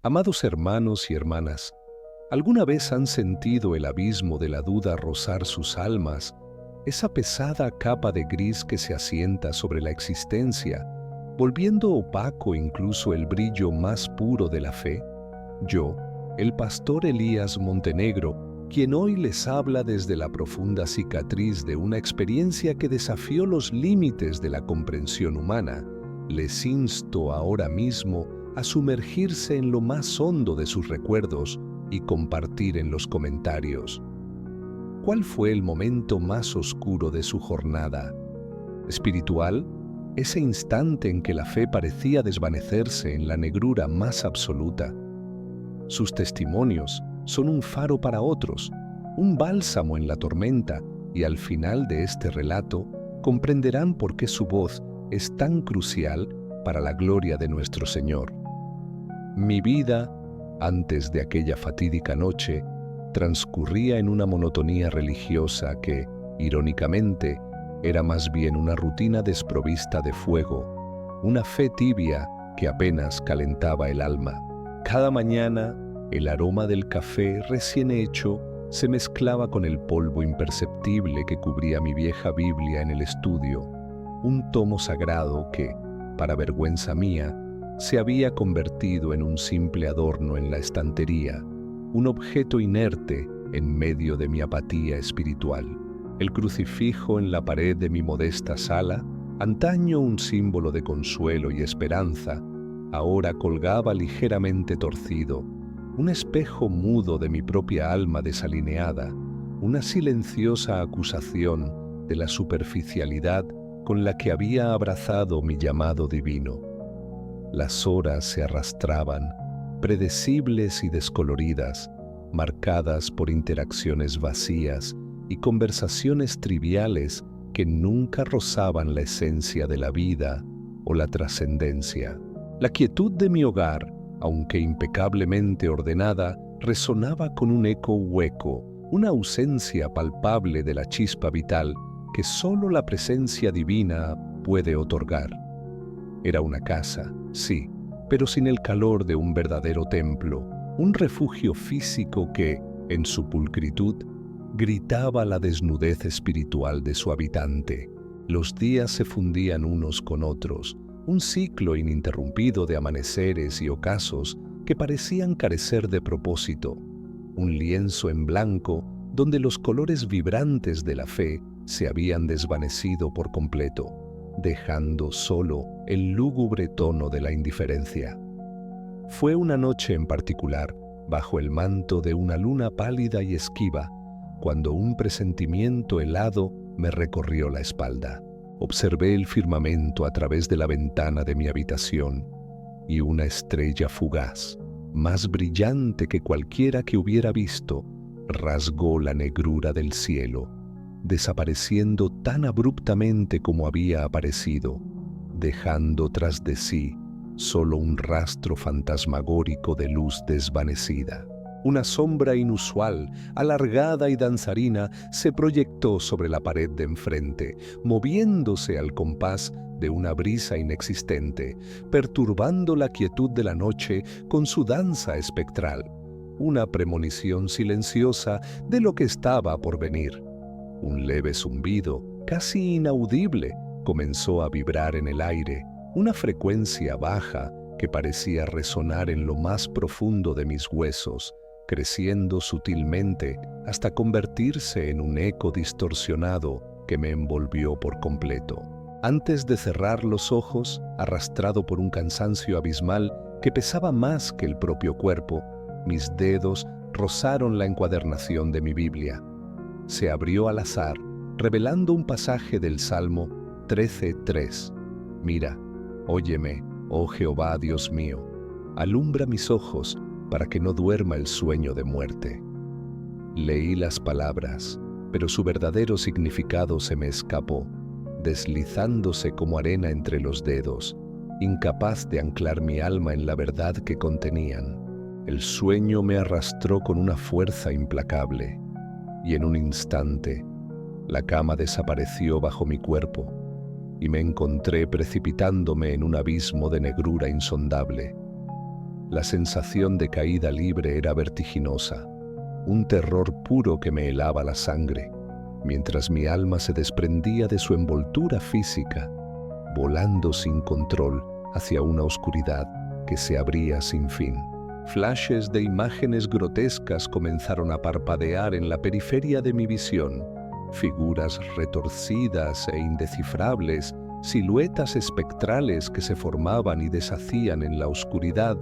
Amados hermanos y hermanas, ¿alguna vez han sentido el abismo de la duda rozar sus almas, esa pesada capa de gris que se asienta sobre la existencia, volviendo opaco incluso el brillo más puro de la fe? Yo, el pastor Elías Montenegro, quien hoy les habla desde la profunda cicatriz de una experiencia que desafió los límites de la comprensión humana, les insto ahora mismo a sumergirse en lo más hondo de sus recuerdos y compartir en los comentarios. ¿Cuál fue el momento más oscuro de su jornada espiritual? Ese instante en que la fe parecía desvanecerse en la negrura más absoluta. Sus testimonios son un faro para otros, un bálsamo en la tormenta, y al final de este relato comprenderán por qué su voz es tan crucial para la gloria de nuestro Señor. Mi vida, antes de aquella fatídica noche, transcurría en una monotonía religiosa que, irónicamente, era más bien una rutina desprovista de fuego, una fe tibia que apenas calentaba el alma. Cada mañana, el aroma del café recién hecho se mezclaba con el polvo imperceptible que cubría mi vieja Biblia en el estudio, un tomo sagrado que, para vergüenza mía, se había convertido en un simple adorno en la estantería, un objeto inerte en medio de mi apatía espiritual. El crucifijo en la pared de mi modesta sala, antaño un símbolo de consuelo y esperanza, ahora colgaba ligeramente torcido, un espejo mudo de mi propia alma desalineada, una silenciosa acusación de la superficialidad con la que había abrazado mi llamado divino. Las horas se arrastraban, predecibles y descoloridas, marcadas por interacciones vacías y conversaciones triviales que nunca rozaban la esencia de la vida o la trascendencia. La quietud de mi hogar, aunque impecablemente ordenada, resonaba con un eco hueco, una ausencia palpable de la chispa vital que solo la presencia divina puede otorgar. Era una casa, sí, pero sin el calor de un verdadero templo, un refugio físico que, en su pulcritud, gritaba la desnudez espiritual de su habitante. Los días se fundían unos con otros, un ciclo ininterrumpido de amaneceres y ocasos que parecían carecer de propósito, un lienzo en blanco donde los colores vibrantes de la fe se habían desvanecido por completo, dejando solo el lúgubre tono de la indiferencia. Fue una noche en particular, bajo el manto de una luna pálida y esquiva, cuando un presentimiento helado me recorrió la espalda. Observé el firmamento a través de la ventana de mi habitación y una estrella fugaz, más brillante que cualquiera que hubiera visto, rasgó la negrura del cielo, desapareciendo tan abruptamente como había aparecido, dejando tras de sí solo un rastro fantasmagórico de luz desvanecida. Una sombra inusual, alargada y danzarina, se proyectó sobre la pared de enfrente, moviéndose al compás de una brisa inexistente, perturbando la quietud de la noche con su danza espectral, una premonición silenciosa de lo que estaba por venir. Un leve zumbido, casi inaudible, comenzó a vibrar en el aire, una frecuencia baja que parecía resonar en lo más profundo de mis huesos, creciendo sutilmente hasta convertirse en un eco distorsionado que me envolvió por completo. Antes de cerrar los ojos, arrastrado por un cansancio abismal que pesaba más que el propio cuerpo, mis dedos rozaron la encuadernación de mi Biblia. Se abrió al azar, revelando un pasaje del Salmo 13:3. Mira, óyeme, oh Jehová Dios mío, alumbra mis ojos para que no duerma el sueño de muerte. Leí las palabras, pero su verdadero significado se me escapó, deslizándose como arena entre los dedos, incapaz de anclar mi alma en la verdad que contenían. El sueño me arrastró con una fuerza implacable, y en un instante, la cama desapareció bajo mi cuerpo, y me encontré precipitándome en un abismo de negrura insondable. La sensación de caída libre era vertiginosa, un terror puro que me helaba la sangre, mientras mi alma se desprendía de su envoltura física, volando sin control hacia una oscuridad que se abría sin fin. Flashes de imágenes grotescas comenzaron a parpadear en la periferia de mi visión, figuras retorcidas e indescifrables, siluetas espectrales que se formaban y deshacían en la oscuridad,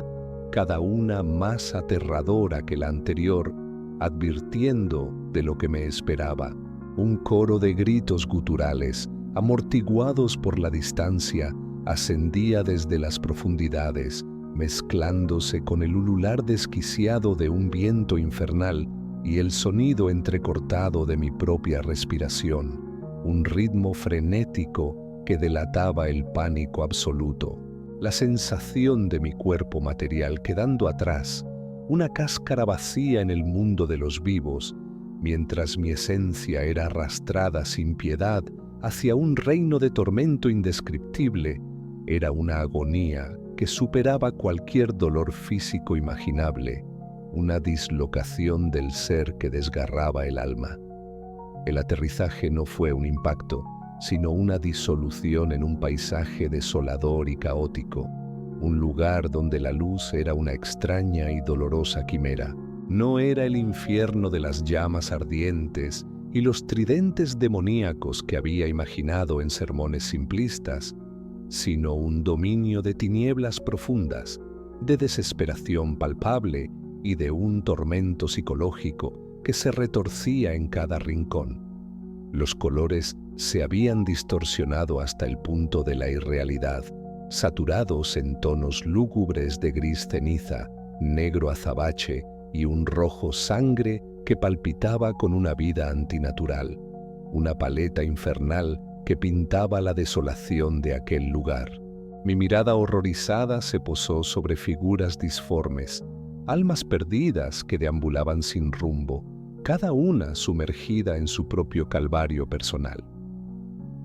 cada una más aterradora que la anterior, advirtiendo de lo que me esperaba. Un coro de gritos guturales, amortiguados por la distancia, ascendía desde las profundidades, mezclándose con el ulular desquiciado de un viento infernal y el sonido entrecortado de mi propia respiración, un ritmo frenético que delataba el pánico absoluto. La sensación de mi cuerpo material quedando atrás, una cáscara vacía en el mundo de los vivos, mientras mi esencia era arrastrada sin piedad hacia un reino de tormento indescriptible, era una agonía que superaba cualquier dolor físico imaginable, una dislocación del ser que desgarraba el alma. El aterrizaje no fue un impacto, sino una disolución en un paisaje desolador y caótico, un lugar donde la luz era una extraña y dolorosa quimera. No era el infierno de las llamas ardientes y los tridentes demoníacos que había imaginado en sermones simplistas, sino un dominio de tinieblas profundas, de desesperación palpable y de un tormento psicológico que se retorcía en cada rincón. Los colores se habían distorsionado hasta el punto de la irrealidad, saturados en tonos lúgubres de gris ceniza, negro azabache y un rojo sangre que palpitaba con una vida antinatural, una paleta infernal que pintaba la desolación de aquel lugar. Mi mirada horrorizada se posó sobre figuras disformes, almas perdidas que deambulaban sin rumbo, cada una sumergida en su propio calvario personal.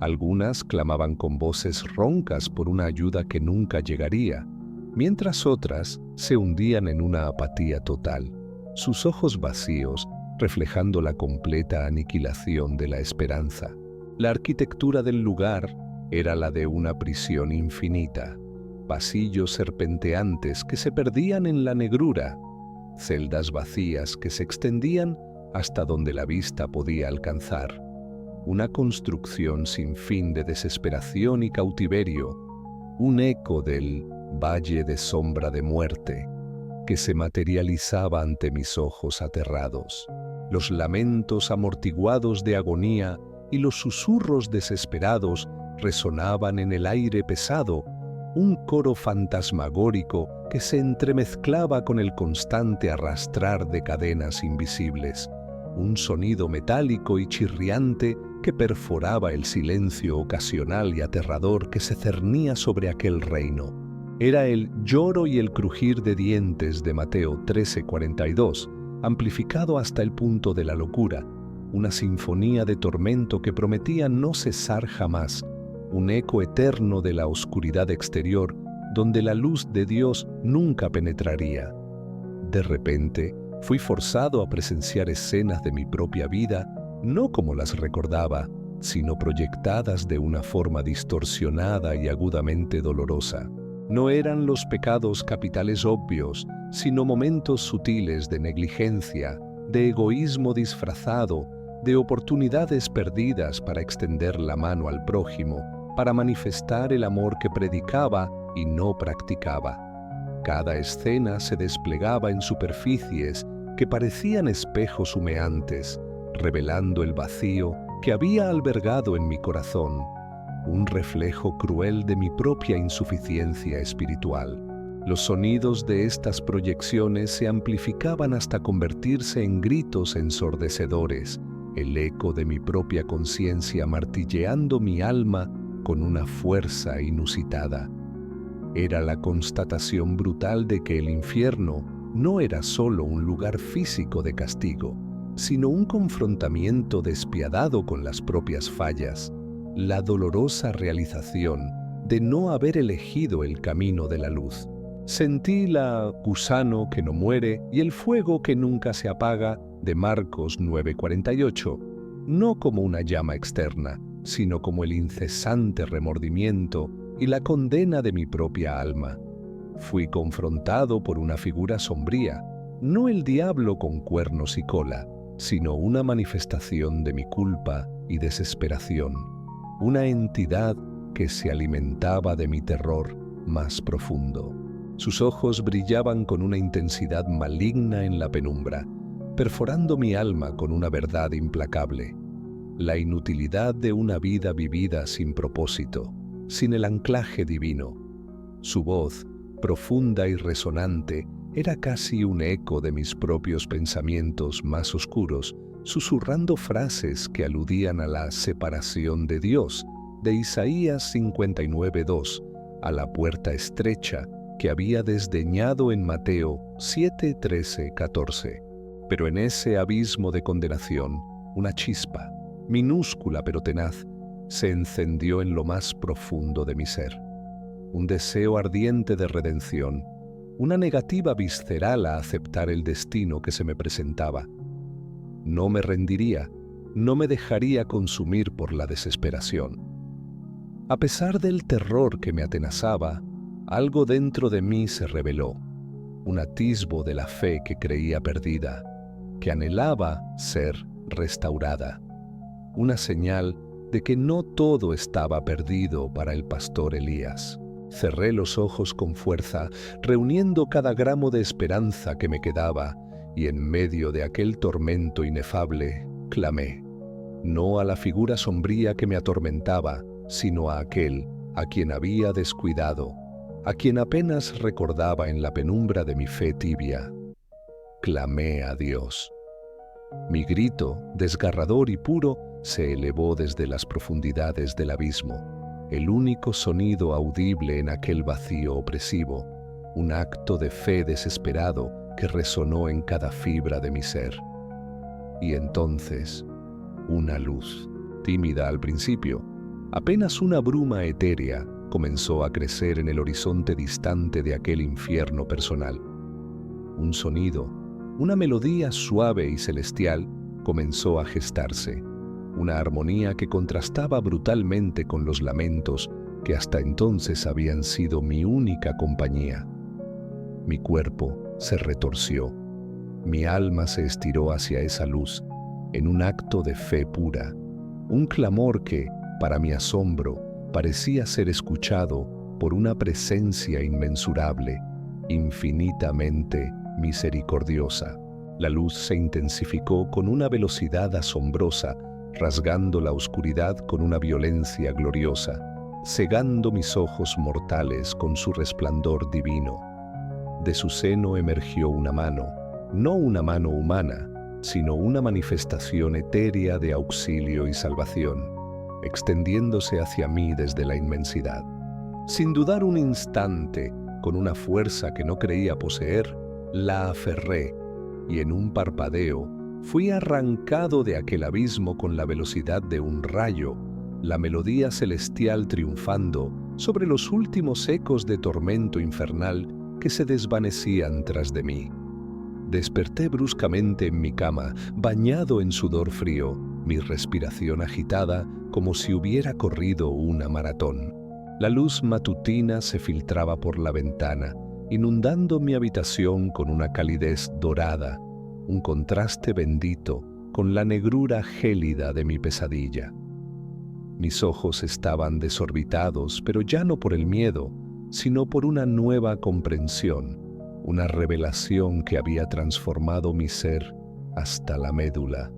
Algunas clamaban con voces roncas por una ayuda que nunca llegaría, mientras otras se hundían en una apatía total, sus ojos vacíos reflejando la completa aniquilación de la esperanza. La arquitectura del lugar era la de una prisión infinita, pasillos serpenteantes que se perdían en la negrura, celdas vacías que se extendían hasta donde la vista podía alcanzar. Una construcción sin fin de desesperación y cautiverio, un eco del valle de sombra de muerte que se materializaba ante mis ojos aterrados. Los lamentos amortiguados de agonía y los susurros desesperados resonaban en el aire pesado, un coro fantasmagórico que se entremezclaba con el constante arrastrar de cadenas invisibles, un sonido metálico y chirriante que perforaba el silencio ocasional y aterrador que se cernía sobre aquel reino. Era el lloro y el crujir de dientes de Mateo 13:42, amplificado hasta el punto de la locura, una sinfonía de tormento que prometía no cesar jamás, un eco eterno de la oscuridad exterior donde la luz de Dios nunca penetraría. De repente, fui forzado a presenciar escenas de mi propia vida, no como las recordaba, sino proyectadas de una forma distorsionada y agudamente dolorosa. No eran los pecados capitales obvios, sino momentos sutiles de negligencia, de egoísmo disfrazado, de oportunidades perdidas para extender la mano al prójimo, para manifestar el amor que predicaba y no practicaba. Cada escena se desplegaba en superficies que parecían espejos humeantes, revelando el vacío que había albergado en mi corazón, un reflejo cruel de mi propia insuficiencia espiritual. Los sonidos de estas proyecciones se amplificaban hasta convertirse en gritos ensordecedores, el eco de mi propia conciencia martilleando mi alma con una fuerza inusitada. Era la constatación brutal de que el infierno no era solo un lugar físico de castigo, sino un confrontamiento despiadado con las propias fallas, la dolorosa realización de no haber elegido el camino de la luz. Sentí la gusano que no muere y el fuego que nunca se apaga de Marcos 9:48, no como una llama externa, sino como el incesante remordimiento y la condena de mi propia alma. Fui confrontado por una figura sombría, no el diablo con cuernos y cola, sino una manifestación de mi culpa y desesperación, una entidad que se alimentaba de mi terror más profundo. Sus ojos brillaban con una intensidad maligna en la penumbra, perforando mi alma con una verdad implacable: la inutilidad de una vida vivida sin propósito, sin el anclaje divino. Su voz, profunda y resonante, era casi un eco de mis propios pensamientos más oscuros, susurrando frases que aludían a la separación de Dios, de Isaías 59:2, a la puerta estrecha que había desdeñado en Mateo 7:13-14. Pero en ese abismo de condenación, una chispa, minúscula pero tenaz, se encendió en lo más profundo de mi ser. Un deseo ardiente de redención, una negativa visceral a aceptar el destino que se me presentaba. No me rendiría, no me dejaría consumir por la desesperación. A pesar del terror que me atenazaba, algo dentro de mí se reveló, un atisbo de la fe que creía perdida, que anhelaba ser restaurada, una señal de que no todo estaba perdido para el pastor Elías. Cerré los ojos con fuerza, reuniendo cada gramo de esperanza que me quedaba, y en medio de aquel tormento inefable, clamé, no a la figura sombría que me atormentaba, sino a aquel a quien había descuidado, a quien apenas recordaba en la penumbra de mi fe tibia. Clamé a Dios. Mi grito, desgarrador y puro, se elevó desde las profundidades del abismo, el único sonido audible en aquel vacío opresivo, un acto de fe desesperado que resonó en cada fibra de mi ser. Y entonces, una luz, tímida al principio, apenas una bruma etérea, comenzó a crecer en el horizonte distante de aquel infierno personal. Un sonido, una melodía suave y celestial comenzó a gestarse, una armonía que contrastaba brutalmente con los lamentos que hasta entonces habían sido mi única compañía. Mi cuerpo se retorció, mi alma se estiró hacia esa luz, en un acto de fe pura, un clamor que, para mi asombro, parecía ser escuchado por una presencia inmensurable, infinitamente misericordiosa. La luz se intensificó con una velocidad asombrosa, rasgando la oscuridad con una violencia gloriosa, cegando mis ojos mortales con su resplandor divino. De su seno emergió una mano, no una mano humana, sino una manifestación etérea de auxilio y salvación, extendiéndose hacia mí desde la inmensidad. Sin dudar un instante, con una fuerza que no creía poseer, la aferré, y en un parpadeo fui arrancado de aquel abismo con la velocidad de un rayo, la melodía celestial triunfando sobre los últimos ecos de tormento infernal que se desvanecían tras de mí. Desperté bruscamente en mi cama, bañado en sudor frío, mi respiración agitada como si hubiera corrido una maratón. La luz matutina se filtraba por la ventana, inundando mi habitación con una calidez dorada, un contraste bendito con la negrura gélida de mi pesadilla. Mis ojos estaban desorbitados, pero ya no por el miedo, sino por una nueva comprensión, una revelación que había transformado mi ser hasta la médula.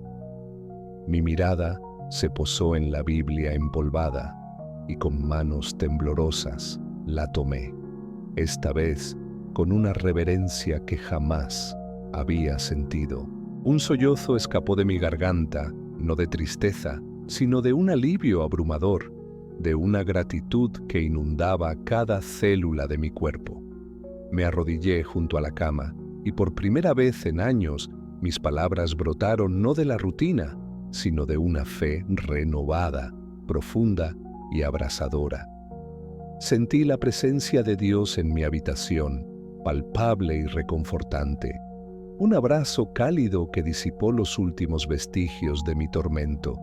Mi mirada se posó en la Biblia empolvada y con manos temblorosas la tomé, esta vez con una reverencia que jamás había sentido. Un sollozo escapó de mi garganta, no de tristeza, sino de un alivio abrumador, de una gratitud que inundaba cada célula de mi cuerpo. Me arrodillé junto a la cama y por primera vez en años mis palabras brotaron no de la rutina, sino de una fe renovada, profunda y abrasadora. Sentí la presencia de Dios en mi habitación, palpable y reconfortante. Un abrazo cálido que disipó los últimos vestigios de mi tormento,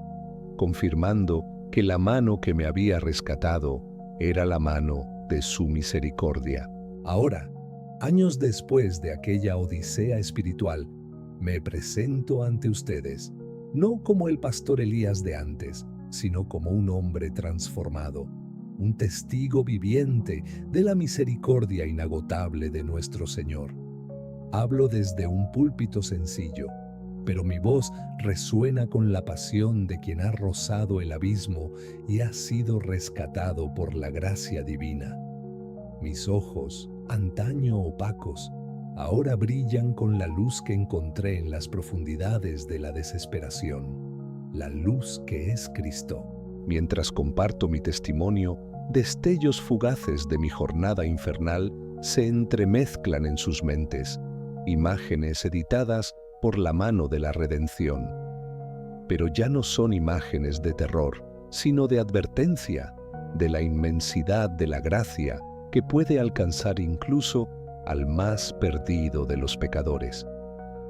confirmando que la mano que me había rescatado era la mano de su misericordia. Ahora, años después de aquella odisea espiritual, me presento ante ustedes, no como el pastor Elías de antes, sino como un hombre transformado, un testigo viviente de la misericordia inagotable de nuestro Señor. Hablo desde un púlpito sencillo, pero mi voz resuena con la pasión de quien ha rozado el abismo y ha sido rescatado por la gracia divina. Mis ojos, antaño opacos, ahora brillan con la luz que encontré en las profundidades de la desesperación, la luz que es Cristo. Mientras comparto mi testimonio, destellos fugaces de mi jornada infernal se entremezclan en sus mentes, imágenes editadas por la mano de la redención. Pero ya no son imágenes de terror, sino de advertencia, de la inmensidad de la gracia que puede alcanzar incluso al más perdido de los pecadores.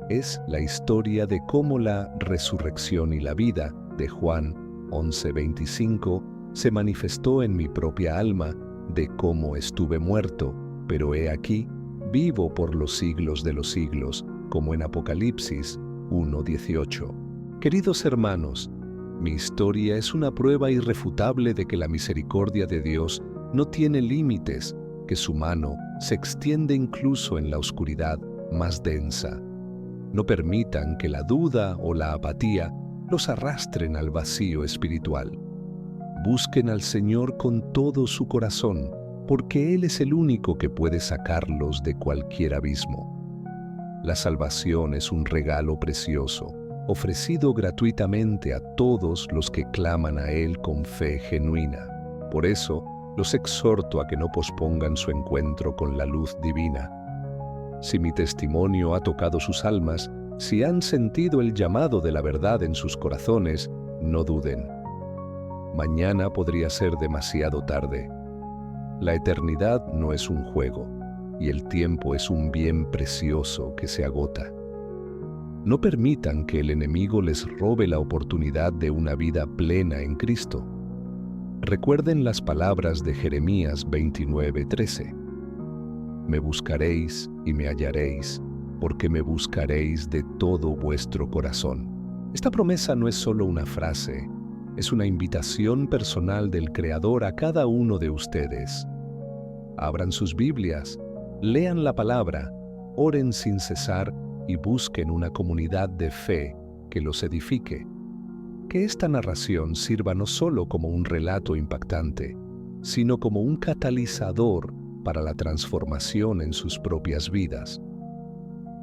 Es la historia de cómo la resurrección y la vida de Juan 11:25 se manifestó en mi propia alma, de cómo estuve muerto, pero he aquí, vivo por los siglos de los siglos, como en Apocalipsis 1:18. Queridos hermanos, mi historia es una prueba irrefutable de que la misericordia de Dios no tiene límites, que su mano se extiende incluso en la oscuridad más densa. No permitan que la duda o la apatía los arrastren al vacío espiritual. Busquen al Señor con todo su corazón, porque Él es el único que puede sacarlos de cualquier abismo. La salvación es un regalo precioso, ofrecido gratuitamente a todos los que claman a Él con fe genuina. Por eso, los exhorto a que no pospongan su encuentro con la luz divina. Si mi testimonio ha tocado sus almas, si han sentido el llamado de la verdad en sus corazones, no duden. Mañana podría ser demasiado tarde. La eternidad no es un juego, y el tiempo es un bien precioso que se agota. No permitan que el enemigo les robe la oportunidad de una vida plena en Cristo. Recuerden las palabras de Jeremías 29:13. Me buscaréis y me hallaréis, porque me buscaréis de todo vuestro corazón. Esta promesa no es solo una frase, es una invitación personal del Creador a cada uno de ustedes. Abran sus Biblias, lean la palabra, oren sin cesar y busquen una comunidad de fe que los edifique. Que esta narración sirva no solo como un relato impactante, sino como un catalizador para la transformación en sus propias vidas.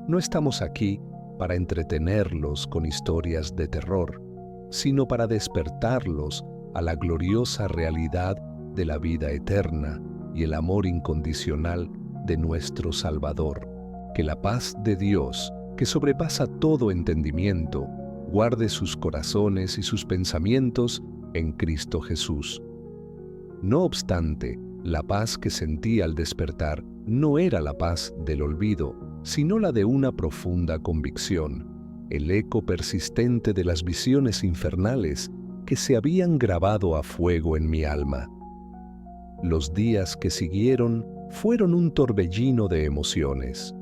No estamos aquí para entretenerlos con historias de terror, sino para despertarlos a la gloriosa realidad de la vida eterna y el amor incondicional de nuestro Salvador. Que la paz de Dios, que sobrepasa todo entendimiento, guarde sus corazones y sus pensamientos en Cristo Jesús. No obstante, la paz que sentí al despertar no era la paz del olvido, sino la de una profunda convicción, el eco persistente de las visiones infernales que se habían grabado a fuego en mi alma. Los días que siguieron fueron un torbellino de emociones,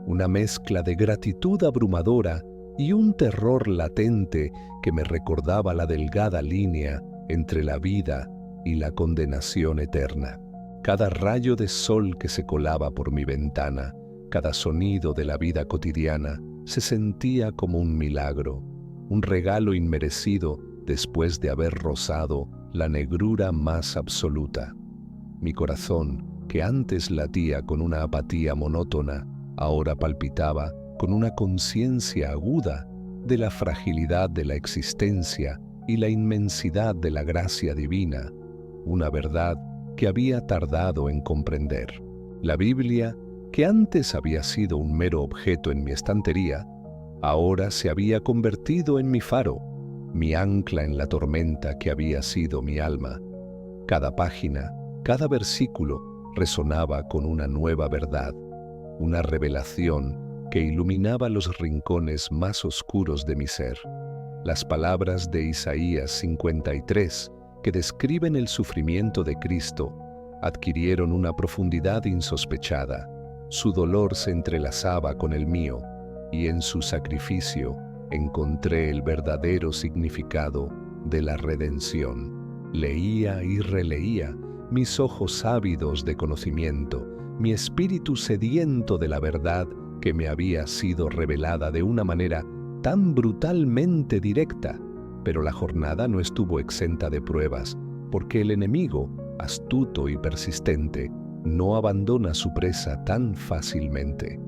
una mezcla de gratitud abrumadora y un terror latente que me recordaba la delgada línea entre la vida y la condenación eterna. Cada rayo de sol que se colaba por mi ventana, cada sonido de la vida cotidiana, se sentía como un milagro, un regalo inmerecido después de haber rozado la negrura más absoluta. Mi corazón, que antes latía con una apatía monótona, ahora palpitaba con una conciencia aguda de la fragilidad de la existencia y la inmensidad de la gracia divina, una verdad que había tardado en comprender. La Biblia, que antes había sido un mero objeto en mi estantería, ahora se había convertido en mi faro, mi ancla en la tormenta que había sido mi alma. Cada página, cada versículo resonaba con una nueva verdad. una revelación que iluminaba los rincones más oscuros de mi ser. Las palabras de Isaías 53, que describen el sufrimiento de Cristo, adquirieron una profundidad insospechada. Su dolor se entrelazaba con el mío, y en su sacrificio encontré el verdadero significado de la redención. Leía y releía, mis ojos ávidos de conocimiento, mi espíritu sediento de la verdad que me había sido revelada de una manera tan brutalmente directa. Pero la jornada no estuvo exenta de pruebas, porque el enemigo, astuto y persistente, no abandona su presa tan fácilmente.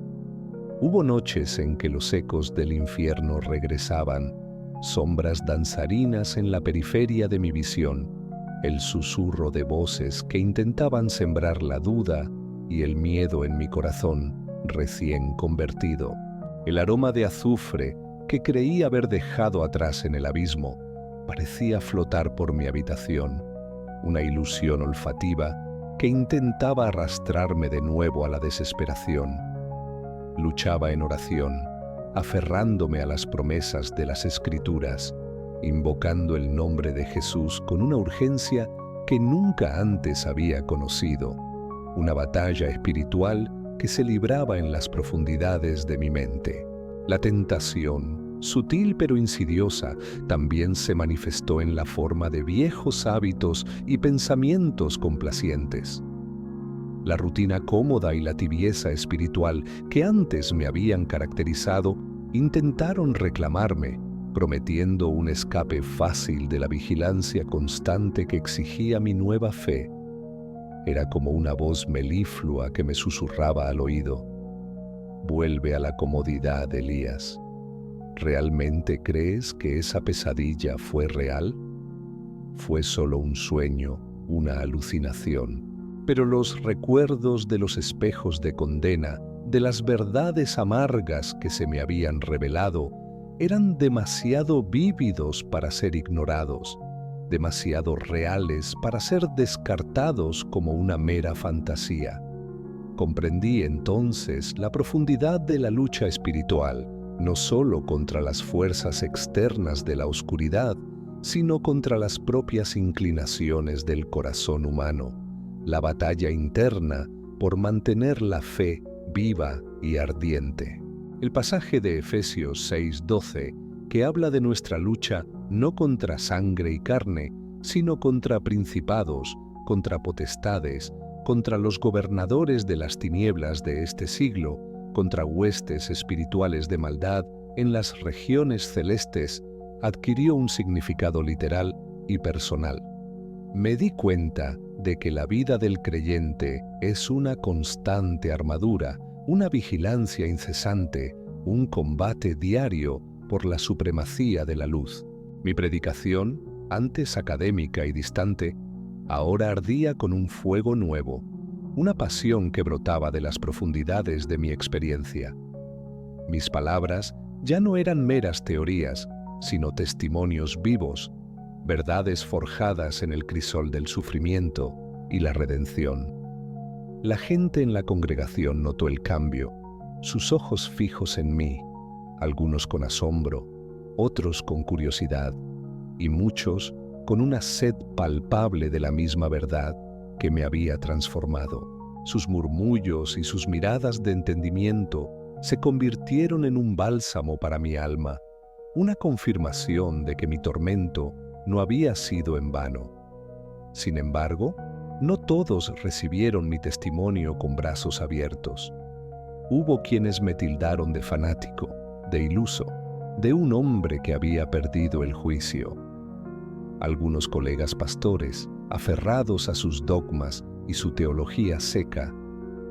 Hubo noches en que los ecos del infierno regresaban, sombras danzarinas en la periferia de mi visión, el susurro de voces que intentaban sembrar la duda y el miedo en mi corazón recién convertido. El aroma de azufre que creí haber dejado atrás en el abismo parecía flotar por mi habitación, una ilusión olfativa que intentaba arrastrarme de nuevo a la desesperación. Luchaba en oración, aferrándome a las promesas de las Escrituras, invocando el nombre de Jesús con una urgencia que nunca antes había conocido, una batalla espiritual que se libraba en las profundidades de mi mente. La tentación, sutil pero insidiosa, también se manifestó en la forma de viejos hábitos y pensamientos complacientes. La rutina cómoda y la tibieza espiritual que antes me habían caracterizado intentaron reclamarme, prometiendo un escape fácil de la vigilancia constante que exigía mi nueva fe. Era como una voz meliflua que me susurraba al oído: «Vuelve a la comodidad, Elías. ¿Realmente crees que esa pesadilla fue real? Fue solo un sueño, una alucinación». Pero los recuerdos de los espejos de condena, de las verdades amargas que se me habían revelado, eran demasiado vívidos para ser ignorados, demasiado reales para ser descartados como una mera fantasía. Comprendí entonces la profundidad de la lucha espiritual, no solo contra las fuerzas externas de la oscuridad, sino contra las propias inclinaciones del corazón humano. La batalla interna por mantener la fe viva y ardiente. El pasaje de Efesios 6:12, que habla de nuestra lucha no contra sangre y carne, sino contra principados, contra potestades, contra los gobernadores de las tinieblas de este siglo, contra huestes espirituales de maldad en las regiones celestes, adquirió un significado literal y personal. Me di cuenta de que la vida del creyente es una constante armadura, una vigilancia incesante, un combate diario por la supremacía de la luz. Mi predicación, antes académica y distante, ahora ardía con un fuego nuevo, una pasión que brotaba de las profundidades de mi experiencia. Mis palabras ya no eran meras teorías, sino testimonios vivos, verdades forjadas en el crisol del sufrimiento y la redención. La gente en la congregación notó el cambio, sus ojos fijos en mí, algunos con asombro, otros con curiosidad, y muchos con una sed palpable de la misma verdad que me había transformado. Sus murmullos y sus miradas de entendimiento se convirtieron en un bálsamo para mi alma, una confirmación de que mi tormento no había sido en vano. Sin embargo, no todos recibieron mi testimonio con brazos abiertos. Hubo quienes me tildaron de fanático, de iluso, de un hombre que había perdido el juicio. Algunos colegas pastores, aferrados a sus dogmas y su teología seca,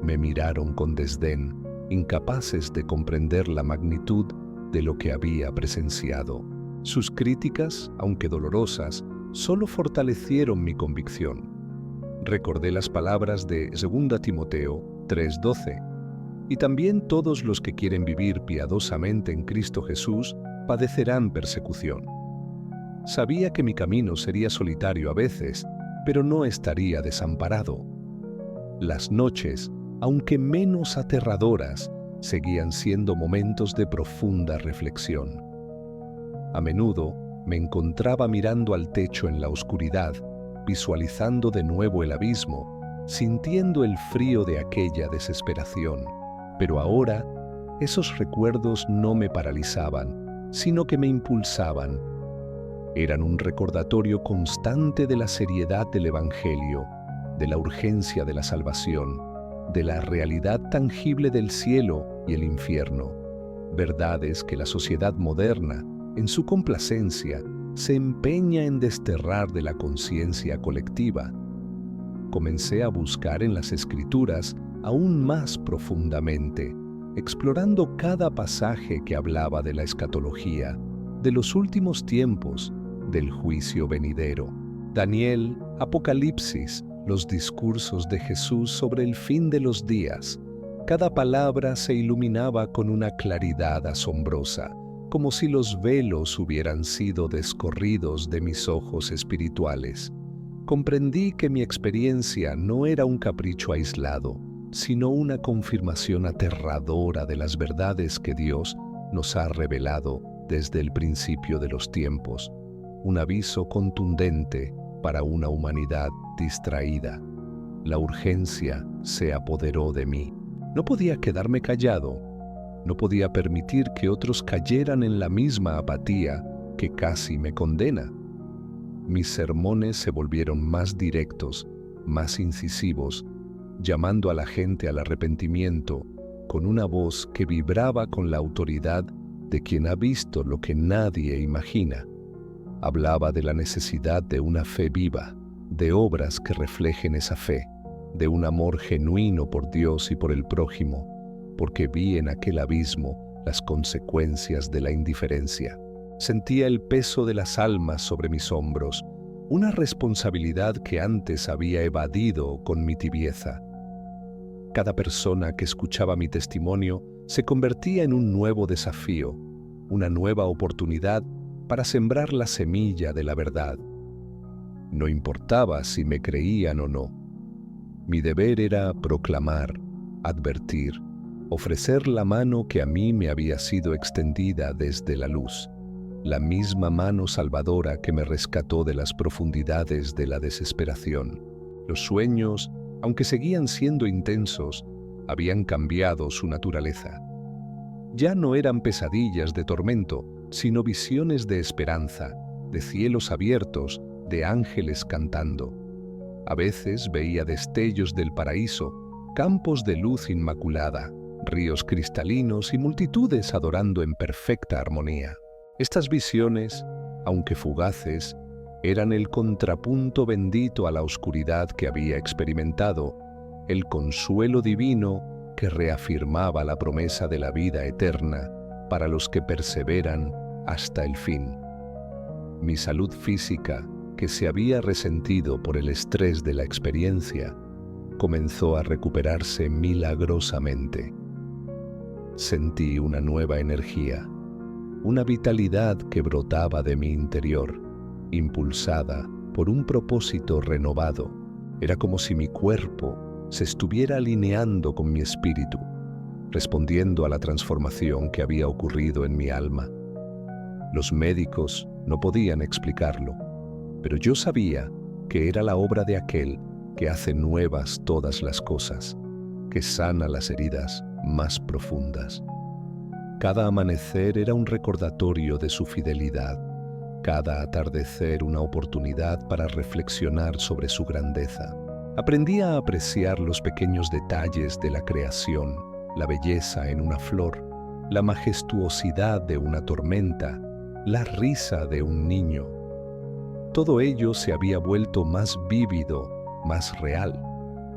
me miraron con desdén, incapaces de comprender la magnitud de lo que había presenciado. Sus críticas, aunque dolorosas, solo fortalecieron mi convicción. Recordé las palabras de 2 Timoteo 3:12. Y también todos los que quieren vivir piadosamente en Cristo Jesús padecerán persecución. Sabía que mi camino sería solitario a veces, pero no estaría desamparado. Las noches, aunque menos aterradoras, seguían siendo momentos de profunda reflexión. A menudo me encontraba mirando al techo en la oscuridad, visualizando de nuevo el abismo, sintiendo el frío de aquella desesperación. Pero ahora, esos recuerdos no me paralizaban, sino que me impulsaban. Eran un recordatorio constante de la seriedad del Evangelio, de la urgencia de la salvación, de la realidad tangible del cielo y el infierno. Verdades que la sociedad moderna, en su complacencia, se empeña en desterrar de la conciencia colectiva. Comencé a buscar en las Escrituras aún más profundamente, explorando cada pasaje que hablaba de la escatología, de los últimos tiempos, del juicio venidero. Daniel, Apocalipsis, los discursos de Jesús sobre el fin de los días. Cada palabra se iluminaba con una claridad asombrosa, como si los velos hubieran sido descorridos de mis ojos espirituales. Comprendí que mi experiencia no era un capricho aislado, sino una confirmación aterradora de las verdades que Dios nos ha revelado desde el principio de los tiempos. Un aviso contundente para una humanidad distraída. La urgencia se apoderó de mí. No podía quedarme callado. No podía permitir que otros cayeran en la misma apatía que casi me condena. Mis sermones se volvieron más directos, más incisivos, llamando a la gente al arrepentimiento con una voz que vibraba con la autoridad de quien ha visto lo que nadie imagina. Hablaba de la necesidad de una fe viva, de obras que reflejen esa fe, de un amor genuino por Dios y por el prójimo, porque vi en aquel abismo las consecuencias de la indiferencia. Sentía el peso de las almas sobre mis hombros, una responsabilidad que antes había evadido con mi tibieza. Cada persona que escuchaba mi testimonio se convertía en un nuevo desafío, una nueva oportunidad para sembrar la semilla de la verdad. No importaba si me creían o no. Mi deber era proclamar, advertir, ofrecer la mano que a mí me había sido extendida desde la luz, la misma mano salvadora que me rescató de las profundidades de la desesperación. Los sueños, aunque seguían siendo intensos, habían cambiado su naturaleza. Ya no eran pesadillas de tormento, sino visiones de esperanza, de cielos abiertos, de ángeles cantando. A veces veía destellos del paraíso, campos de luz inmaculada, ríos cristalinos y multitudes adorando en perfecta armonía. Estas visiones, aunque fugaces, eran el contrapunto bendito a la oscuridad que había experimentado, el consuelo divino que reafirmaba la promesa de la vida eterna para los que perseveran hasta el fin. Mi salud física, que se había resentido por el estrés de la experiencia, comenzó a recuperarse milagrosamente. Sentí una nueva energía, una vitalidad que brotaba de mi interior, impulsada por un propósito renovado. Era como si mi cuerpo se estuviera alineando con mi espíritu, respondiendo a la transformación que había ocurrido en mi alma. Los médicos no podían explicarlo, pero yo sabía que era la obra de aquel que hace nuevas todas las cosas, que sana las heridas más profundas. Cada amanecer era un recordatorio de su fidelidad, cada atardecer una oportunidad para reflexionar sobre su grandeza. Aprendí a apreciar los pequeños detalles de la creación, la belleza en una flor, la majestuosidad de una tormenta, la risa de un niño. Todo ello se había vuelto más vívido, más real,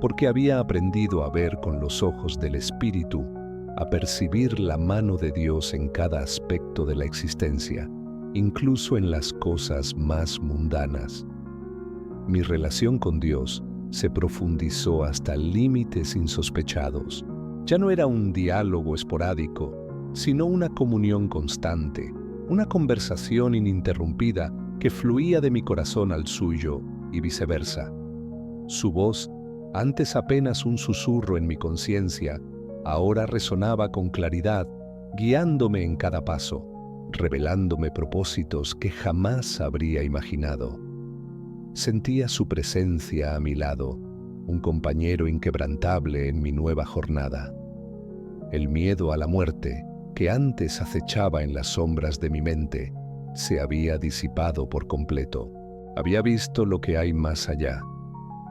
porque había aprendido a ver con los ojos del espíritu, a percibir la mano de Dios en cada aspecto de la existencia, incluso en las cosas más mundanas. Mi relación con Dios se profundizó hasta límites insospechados. Ya no era un diálogo esporádico, sino una comunión constante, una conversación ininterrumpida que fluía de mi corazón al suyo y viceversa. Su voz Antes apenas un susurro en mi conciencia, ahora resonaba con claridad, guiándome en cada paso, revelándome propósitos que jamás habría imaginado. Sentía su presencia a mi lado, un compañero inquebrantable en mi nueva jornada. El miedo a la muerte, que antes acechaba en las sombras de mi mente, se había disipado por completo. Había visto lo que hay más allá,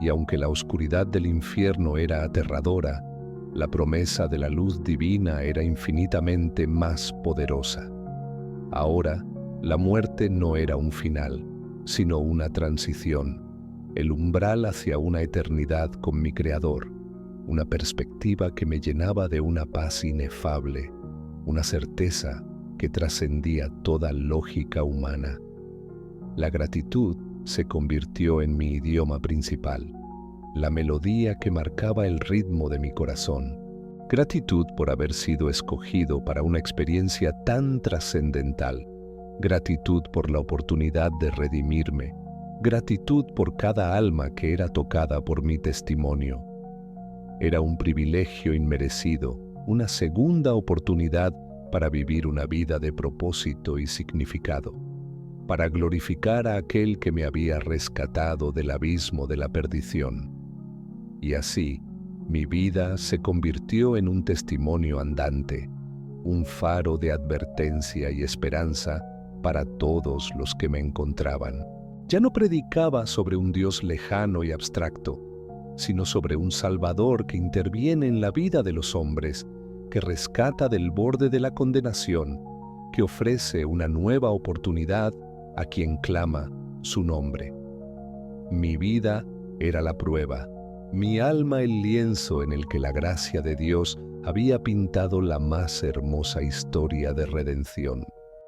y aunque la oscuridad del infierno era aterradora, la promesa de la luz divina era infinitamente más poderosa. Ahora, la muerte no era un final, sino una transición, el umbral hacia una eternidad con mi Creador, una perspectiva que me llenaba de una paz inefable, una certeza que trascendía toda lógica humana. La gratitud se convirtió en mi idioma principal, la melodía que marcaba el ritmo de mi corazón. Gratitud por haber sido escogido para una experiencia tan trascendental. Gratitud por la oportunidad de redimirme. Gratitud por cada alma que era tocada por mi testimonio. Era un privilegio inmerecido, una segunda oportunidad para vivir una vida de propósito y significado, para glorificar a aquel que me había rescatado del abismo de la perdición. Y así, mi vida se convirtió en un testimonio andante, un faro de advertencia y esperanza para todos los que me encontraban. Ya no predicaba sobre un Dios lejano y abstracto, sino sobre un Salvador que interviene en la vida de los hombres, que rescata del borde de la condenación, que ofrece una nueva oportunidad a quien clama su nombre. Mi vida era la prueba, mi alma el lienzo en el que la gracia de Dios había pintado la más hermosa historia de redención.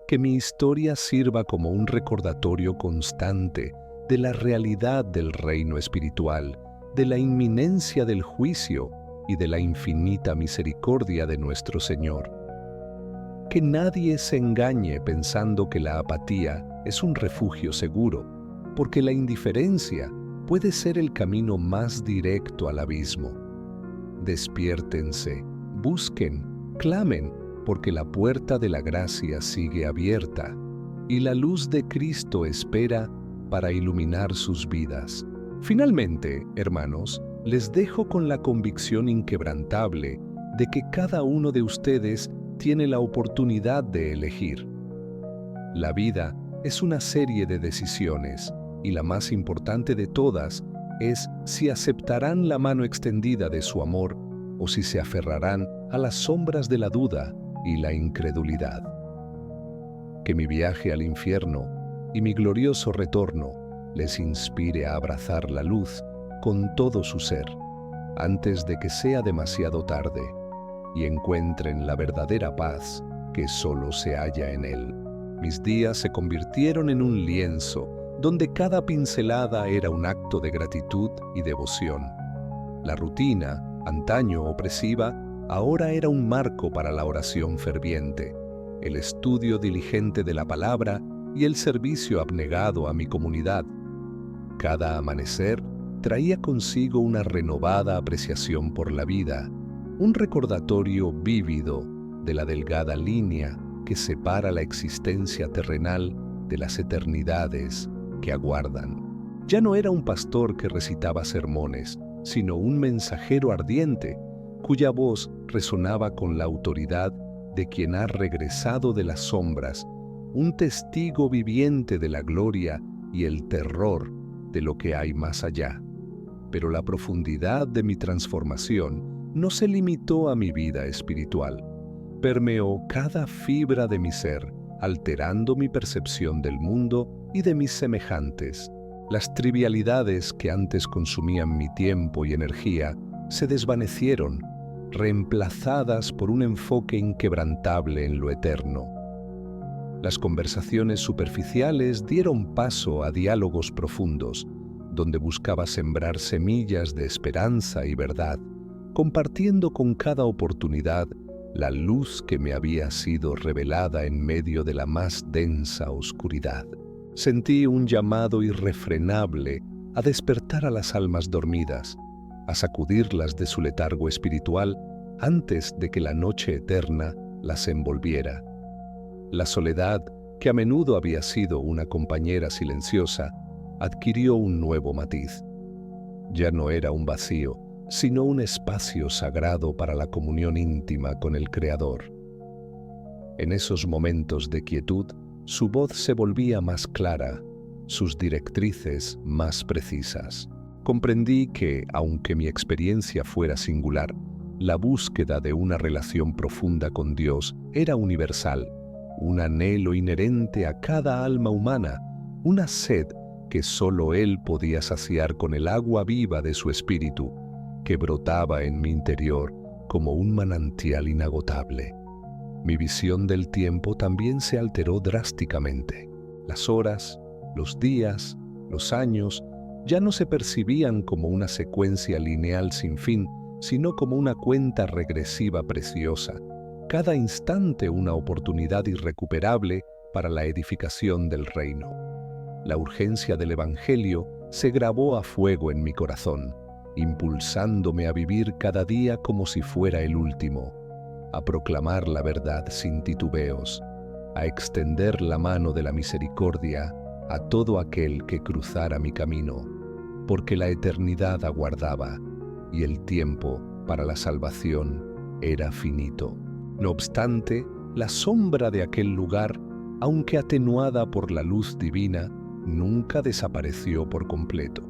Que mi historia sirva como un recordatorio constante de la realidad del reino espiritual, de la inminencia del juicio y de la infinita misericordia de nuestro Señor. Que nadie se engañe pensando que la apatía es un refugio seguro, porque la indiferencia puede ser el camino más directo al abismo. Despiértense, busquen, clamen, porque la puerta de la gracia sigue abierta y la luz de Cristo espera para iluminar sus vidas. Finalmente, hermanos, les dejo con la convicción inquebrantable de que cada uno de ustedes tiene la oportunidad de elegir. La vida es una serie de decisiones y la más importante de todas es si aceptarán la mano extendida de su amor o si se aferrarán a las sombras de la duda y la incredulidad. Que mi viaje al infierno y mi glorioso retorno les inspire a abrazar la luz con todo su ser, antes de que sea demasiado tarde, y encuentren la verdadera paz que solo se halla en Él. Mis días se convirtieron en un lienzo donde cada pincelada era un acto de gratitud y devoción. La rutina, antaño opresiva, ahora era un marco para la oración ferviente, el estudio diligente de la palabra y el servicio abnegado a mi comunidad. Cada amanecer traía consigo una renovada apreciación por la vida, un recordatorio vívido de la delgada línea que separa la existencia terrenal de las eternidades que aguardan. Ya no era un pastor que recitaba sermones, sino un mensajero ardiente, cuya voz resonaba con la autoridad de quien ha regresado de las sombras, un testigo viviente de la gloria y el terror de lo que hay más allá. Pero la profundidad de mi transformación no se limitó a mi vida espiritual. Permeó cada fibra de mi ser, alterando mi percepción del mundo y de mis semejantes. Las trivialidades que antes consumían mi tiempo y energía se desvanecieron, reemplazadas por un enfoque inquebrantable en lo eterno. Las conversaciones superficiales dieron paso a diálogos profundos, donde buscaba sembrar semillas de esperanza y verdad, compartiendo con cada oportunidad la luz que me había sido revelada en medio de la más densa oscuridad. Sentí un llamado irrefrenable a despertar a las almas dormidas, a sacudirlas de su letargo espiritual antes de que la noche eterna las envolviera. La soledad, que a menudo había sido una compañera silenciosa, adquirió un nuevo matiz. Ya no era un vacío, sino un espacio sagrado para la comunión íntima con el Creador. En esos momentos de quietud, su voz se volvía más clara, sus directrices más precisas. Comprendí que, aunque mi experiencia fuera singular, la búsqueda de una relación profunda con Dios era universal, un anhelo inherente a cada alma humana, una sed que solo Él podía saciar con el agua viva de su espíritu, que brotaba en mi interior como un manantial inagotable. Mi visión del tiempo también se alteró drásticamente. Las horas, los días, los años, ya no se percibían como una secuencia lineal sin fin, sino como una cuenta regresiva preciosa, cada instante una oportunidad irrecuperable para la edificación del reino. La urgencia del Evangelio se grabó a fuego en mi corazón, impulsándome a vivir cada día como si fuera el último, a proclamar la verdad sin titubeos, a extender la mano de la misericordia a todo aquel que cruzara mi camino, porque la eternidad aguardaba y el tiempo para la salvación era finito. No obstante, la sombra de aquel lugar, aunque atenuada por la luz divina, nunca desapareció por completo.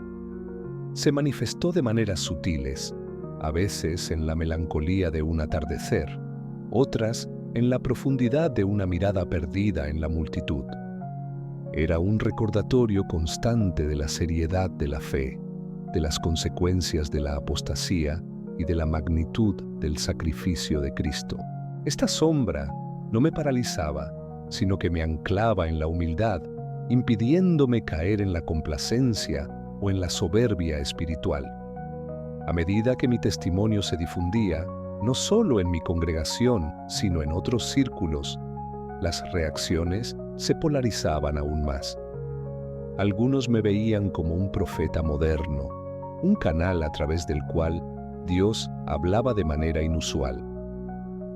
Se manifestó de maneras sutiles, a veces en la melancolía de un atardecer, otras en la profundidad de una mirada perdida en la multitud. Era un recordatorio constante de la seriedad de la fe, de las consecuencias de la apostasía y de la magnitud del sacrificio de Cristo. Esta sombra no me paralizaba, sino que me anclaba en la humildad, impidiéndome caer en la complacencia o en la soberbia espiritual. A medida que mi testimonio se difundía, no solo en mi congregación, sino en otros círculos, las reacciones se polarizaban aún más. Algunos me veían como un profeta moderno, un canal a través del cual Dios hablaba de manera inusual.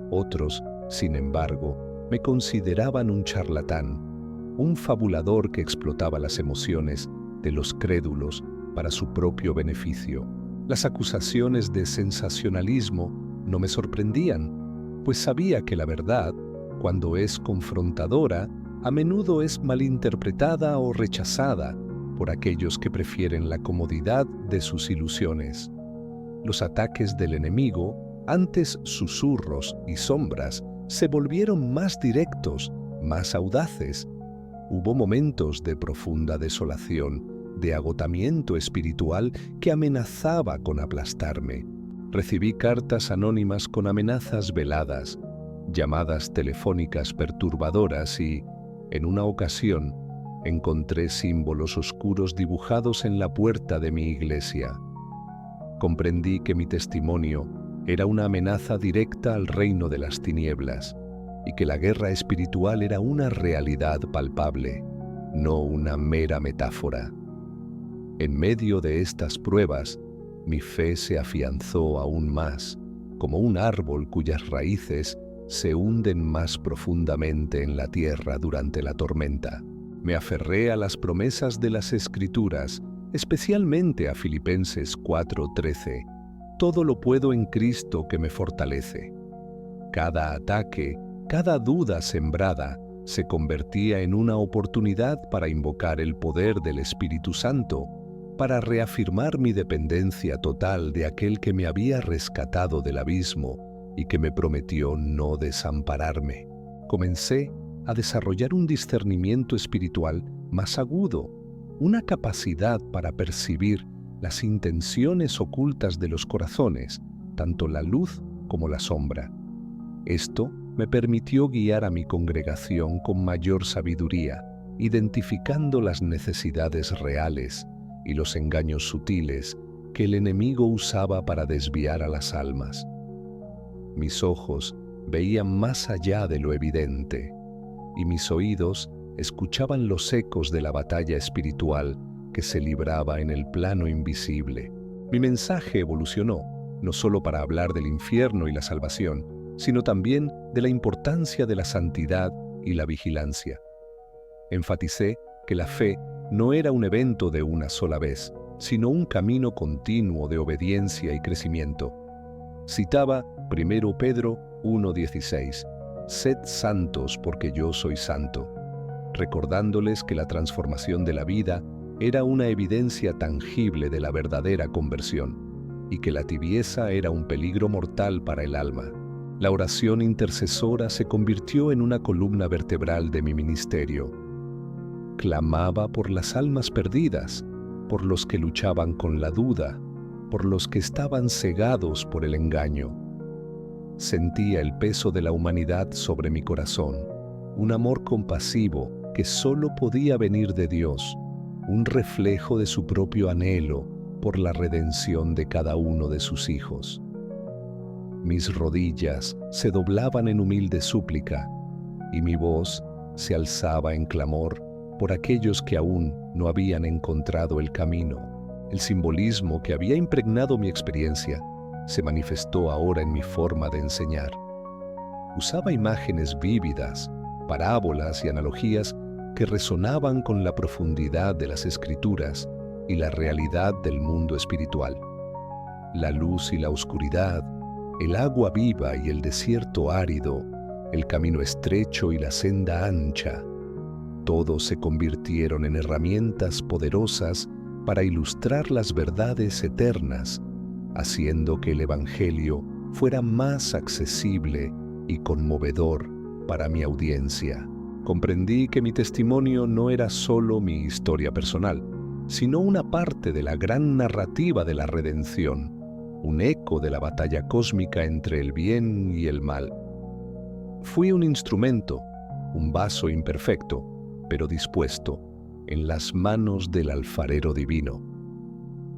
Otros, sin embargo, me consideraban un charlatán, un fabulador que explotaba las emociones de los crédulos para su propio beneficio. Las acusaciones de sensacionalismo no me sorprendían, pues sabía que la verdad, cuando es confrontadora, a menudo es malinterpretada o rechazada por aquellos que prefieren la comodidad de sus ilusiones. Los ataques del enemigo, antes susurros y sombras, se volvieron más directos, más audaces. Hubo momentos de profunda desolación, de agotamiento espiritual que amenazaba con aplastarme. Recibí cartas anónimas con amenazas veladas, llamadas telefónicas perturbadoras y, en una ocasión, encontré símbolos oscuros dibujados en la puerta de mi iglesia. Comprendí que mi testimonio era una amenaza directa al reino de las tinieblas y que la guerra espiritual era una realidad palpable, no una mera metáfora. En medio de estas pruebas, mi fe se afianzó aún más, como un árbol cuyas raíces se hunden más profundamente en la tierra durante la tormenta. Me aferré a las promesas de las Escrituras, especialmente a Filipenses 4:13. Todo lo puedo en Cristo que me fortalece. Cada ataque, cada duda sembrada, se convertía en una oportunidad para invocar el poder del Espíritu Santo, para reafirmar mi dependencia total de aquel que me había rescatado del abismo y que me prometió no desampararme. Comencé a desarrollar un discernimiento espiritual más agudo, una capacidad para percibir las intenciones ocultas de los corazones, tanto la luz como la sombra. Esto me permitió guiar a mi congregación con mayor sabiduría, identificando las necesidades reales y los engaños sutiles que el enemigo usaba para desviar a las almas. Mis ojos veían más allá de lo evidente, y mis oídos escuchaban los ecos de la batalla espiritual que se libraba en el plano invisible. Mi mensaje evolucionó, no solo para hablar del infierno y la salvación, sino también de la importancia de la santidad y la vigilancia. Enfaticé que la fe no era un evento de una sola vez, sino un camino continuo de obediencia y crecimiento. Citaba 1 Pedro 1:16, «Sed santos porque yo soy santo», recordándoles que la transformación de la vida era una evidencia tangible de la verdadera conversión y que la tibieza era un peligro mortal para el alma. La oración intercesora se convirtió en una columna vertebral de mi ministerio. Clamaba por las almas perdidas, por los que luchaban con la duda, por los que estaban cegados por el engaño. Sentía el peso de la humanidad sobre mi corazón, un amor compasivo que solo podía venir de Dios, un reflejo de su propio anhelo por la redención de cada uno de sus hijos. Mis rodillas se doblaban en humilde súplica y mi voz se alzaba en clamor por aquellos que aún no habían encontrado el camino. El simbolismo que había impregnado mi experiencia se manifestó ahora en mi forma de enseñar. Usaba imágenes vívidas, parábolas y analogías que resonaban con la profundidad de las Escrituras y la realidad del mundo espiritual. La luz y la oscuridad, el agua viva y el desierto árido, el camino estrecho y la senda ancha, todos se convirtieron en herramientas poderosas para ilustrar las verdades eternas, haciendo que el Evangelio fuera más accesible y conmovedor para mi audiencia. Comprendí que mi testimonio no era solo mi historia personal, sino una parte de la gran narrativa de la redención, un eco de la batalla cósmica entre el bien y el mal. Fui un instrumento, un vaso imperfecto, pero dispuesto, en las manos del alfarero divino.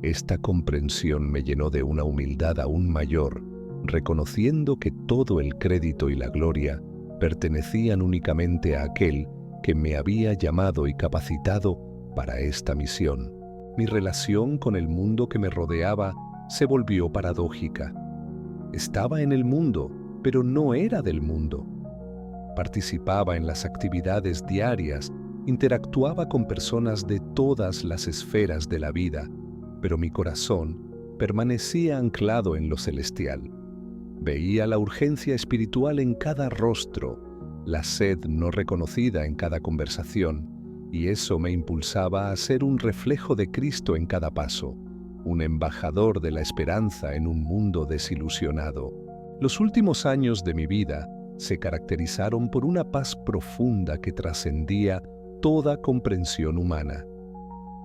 Esta comprensión me llenó de una humildad aún mayor, reconociendo que todo el crédito y la gloria pertenecían únicamente a aquel que me había llamado y capacitado para esta misión. Mi relación con el mundo que me rodeaba se volvió paradójica. Estaba en el mundo, pero no era del mundo. Participaba en las actividades diarias, interactuaba con personas de todas las esferas de la vida, pero mi corazón permanecía anclado en lo celestial. Veía la urgencia espiritual en cada rostro, la sed no reconocida en cada conversación, y eso me impulsaba a ser un reflejo de Cristo en cada paso, un embajador de la esperanza en un mundo desilusionado. Los últimos años de mi vida se caracterizaron por una paz profunda que trascendía toda comprensión humana.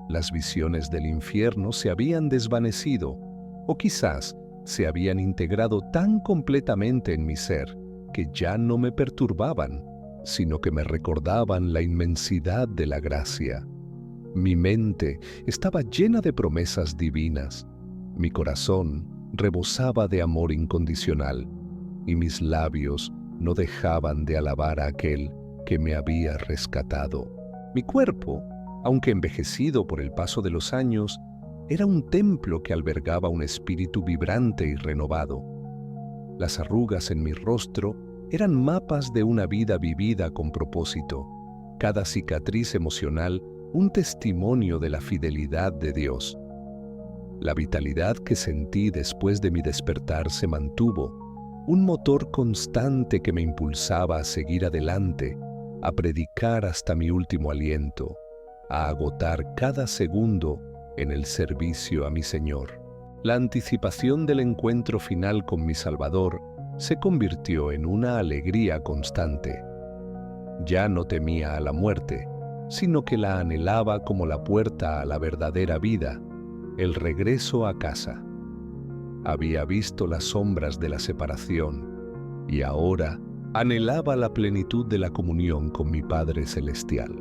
Las visiones del infierno se habían desvanecido, o quizás se habían integrado tan completamente en mi ser que ya no me perturbaban, sino que me recordaban la inmensidad de la gracia. Mi mente estaba llena de promesas divinas, mi corazón rebosaba de amor incondicional, y mis labios no dejaban de alabar a aquel que me había rescatado. Mi cuerpo, aunque envejecido por el paso de los años, era un templo que albergaba un espíritu vibrante y renovado. Las arrugas en mi rostro eran mapas de una vida vivida con propósito, cada cicatriz emocional un testimonio de la fidelidad de Dios. La vitalidad que sentí después de mi despertar se mantuvo, un motor constante que me impulsaba a seguir adelante, a predicar hasta mi último aliento, a agotar cada segundo en el servicio a mi Señor. La anticipación del encuentro final con mi Salvador se convirtió en una alegría constante. Ya no temía a la muerte, sino que la anhelaba como la puerta a la verdadera vida, el regreso a casa. Había visto las sombras de la separación y ahora anhelaba la plenitud de la comunión con mi Padre Celestial.